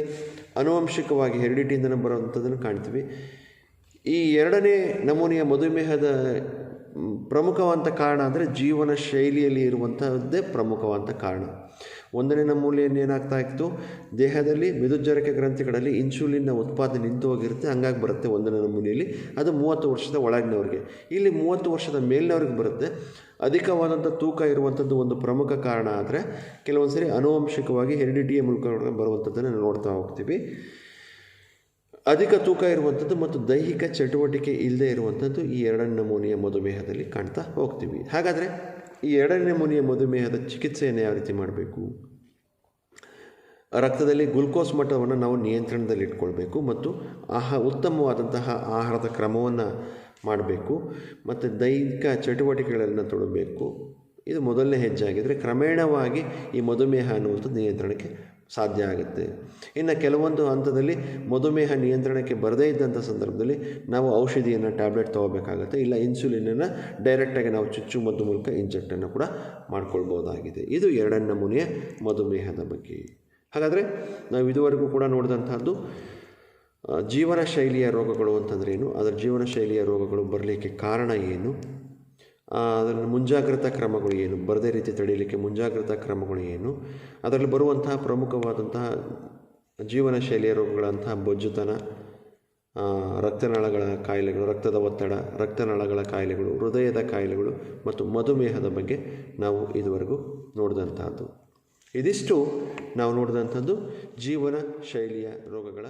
ಆನುವಂಶಿಕವಾಗಿ ಹೆರಿಡಿಟಿಯಿಂದಲೇ ಬರುವಂಥದ್ದನ್ನು ಕಾಣ್ತೀವಿ. ಈ ಎರಡನೇ ನಮೂನೆಯ ಮಧುಮೇಹದ ಪ್ರಮುಖವಾದ ಕಾರಣ ಅಂದರೆ ಜೀವನ ಶೈಲಿಯಲ್ಲಿ ಇರುವಂಥದ್ದೇ ಪ್ರಮುಖವಾದ ಕಾರಣ. ಒಂದನೇ ನಮೂನೆಯಲ್ಲಿ ಏನಾಗ್ತಾ ಇತ್ತು, ದೇಹದಲ್ಲಿ ಮೆದುಜ್ಜೋರಿಕೆ ಗ್ರಂಥಿಗಳಲ್ಲಿ ಇನ್ಸುಲಿನ್ನ ಉತ್ಪಾದನೆ ನಿಂತು ಹೋಗಿರುತ್ತೆ. ಹಂಗಾಗಿ ಬರುತ್ತೆ ಒಂದನೇ ನಮೂನೆಯಲ್ಲಿ. ಅದು 30 ವರ್ಷದ ಒಳಗಿನವ್ರಿಗೆ. ಇಲ್ಲಿ 30 ವರ್ಷದ ಮೇಲಿನವ್ರಿಗೆ ಬರುತ್ತೆ. ಅಧಿಕವಾದಂಥ ತೂಕ ಇರುವಂಥದ್ದು ಒಂದು ಪ್ರಮುಖ ಕಾರಣ. ಆದರೆ ಕೆಲವೊಂದು ಸರಿ ಆನುವಂಶಿಕವಾಗಿ ಹೆರಿಡಿಟಿಯ ಮೂಲಕ ಬರುವಂಥದ್ದನ್ನು ನೋಡ್ತಾ ಹೋಗ್ತೀವಿ. ಅಧಿಕ ತೂಕ ಇರುವಂಥದ್ದು ಮತ್ತು ದೈಹಿಕ ಚಟುವಟಿಕೆ ಇಲ್ಲದೆ ಇರುವಂಥದ್ದು ಈ ಎರಡನೇ ನಮೂನೆಯ ಮಧುಮೇಹದಲ್ಲಿ ಕಾಣ್ತಾ ಹೋಗ್ತೀವಿ. ಹಾಗಾದರೆ ಈ ಎರಡನೇ ನಮೂನೆಯ ಮಧುಮೇಹದ ಚಿಕಿತ್ಸೆಯನ್ನು ಯಾವ ರೀತಿ ಮಾಡಬೇಕು? ರಕ್ತದಲ್ಲಿ ಗ್ಲುಕೋಸ್ ಮಟ್ಟವನ್ನು ನಾವು ನಿಯಂತ್ರಣದಲ್ಲಿ ಇಟ್ಕೊಳ್ಬೇಕು ಮತ್ತು ಉತ್ತಮವಾದಂತಹ ಆಹಾರದ ಕ್ರಮವನ್ನು ಮಾಡಬೇಕು ಮತ್ತು ದೈಹಿಕ ಚಟುವಟಿಕೆಗಳನ್ನು ತೊಡಬೇಕು. ಇದು ಮೊದಲನೇ ಹೆಜ್ಜೆ ಆಗಿದ್ದರೆ ಕ್ರಮೇಣವಾಗಿ ಈ ಮಧುಮೇಹ ಅನ್ನುವಂಥದ್ದು ನಿಯಂತ್ರಣಕ್ಕೆ ಸಾಧ್ಯ ಆಗುತ್ತೆ. ಇನ್ನು ಕೆಲವೊಂದು ಹಂತದಲ್ಲಿ ಮಧುಮೇಹ ನಿಯಂತ್ರಣಕ್ಕೆ ಬರದೇ ಇದ್ದಂಥ ಸಂದರ್ಭದಲ್ಲಿ ನಾವು ಔಷಧಿಯನ್ನು ಟ್ಯಾಬ್ಲೆಟ್ ತೊಗೋಬೇಕಾಗುತ್ತೆ. ಇಲ್ಲ ಇನ್ಸುಲಿನನ್ನು ಡೈರೆಕ್ಟಾಗಿ ನಾವು ಚುಚ್ಚುಮದ್ದು ಮೂಲಕ ಇಂಜೆಕ್ಟನ್ನು ಕೂಡ ಮಾಡ್ಕೊಳ್ಬೋದಾಗಿದೆ. ಇದು ಎರಡನೇ ನಮೂನೆಯ ಮಧುಮೇಹದ ಬಗ್ಗೆ. ಹಾಗಾದರೆ ನಾವು ಇದುವರೆಗೂ ಕೂಡ ನೋಡಿದಂಥದ್ದು ಜೀವನ ಶೈಲಿಯ ರೋಗಗಳು ಅಂತಂದರೆ ಏನು, ಅದರ ಜೀವನ ಶೈಲಿಯ ರೋಗಗಳು ಬರಲಿಕ್ಕೆ ಕಾರಣ ಏನು, ಅದರ ಮುಂಜಾಗ್ರತಾ ಕ್ರಮಗಳು ಏನು, ಬರದೇ ರೀತಿ ತಡೆಯಲಿಕ್ಕೆ ಮುಂಜಾಗ್ರತಾ ಕ್ರಮಗಳು ಏನು, ಅದರಲ್ಲಿ ಬರುವಂತಹ ಪ್ರಮುಖವಾದಂತಹ ಜೀವನ ಶೈಲಿಯ ರೋಗಗಳಂತಹ ಬೊಜ್ಜುತನ, ರಕ್ತನಾಳಗಳ ಕಾಯಿಲೆಗಳು, ರಕ್ತದ ಒತ್ತಡ, ರಕ್ತನಾಳಗಳ ಕಾಯಿಲೆಗಳು, ಹೃದಯದ ಕಾಯಿಲೆಗಳು ಮತ್ತು ಮಧುಮೇಹದ ಬಗ್ಗೆ ನಾವು ಇದುವರೆಗೂ ನೋಡಿದಂಥದ್ದು. ಇದಿಷ್ಟು ನಾವು ನೋಡಿದಂಥದ್ದು ಜೀವನ ಶೈಲಿಯ ರೋಗಗಳ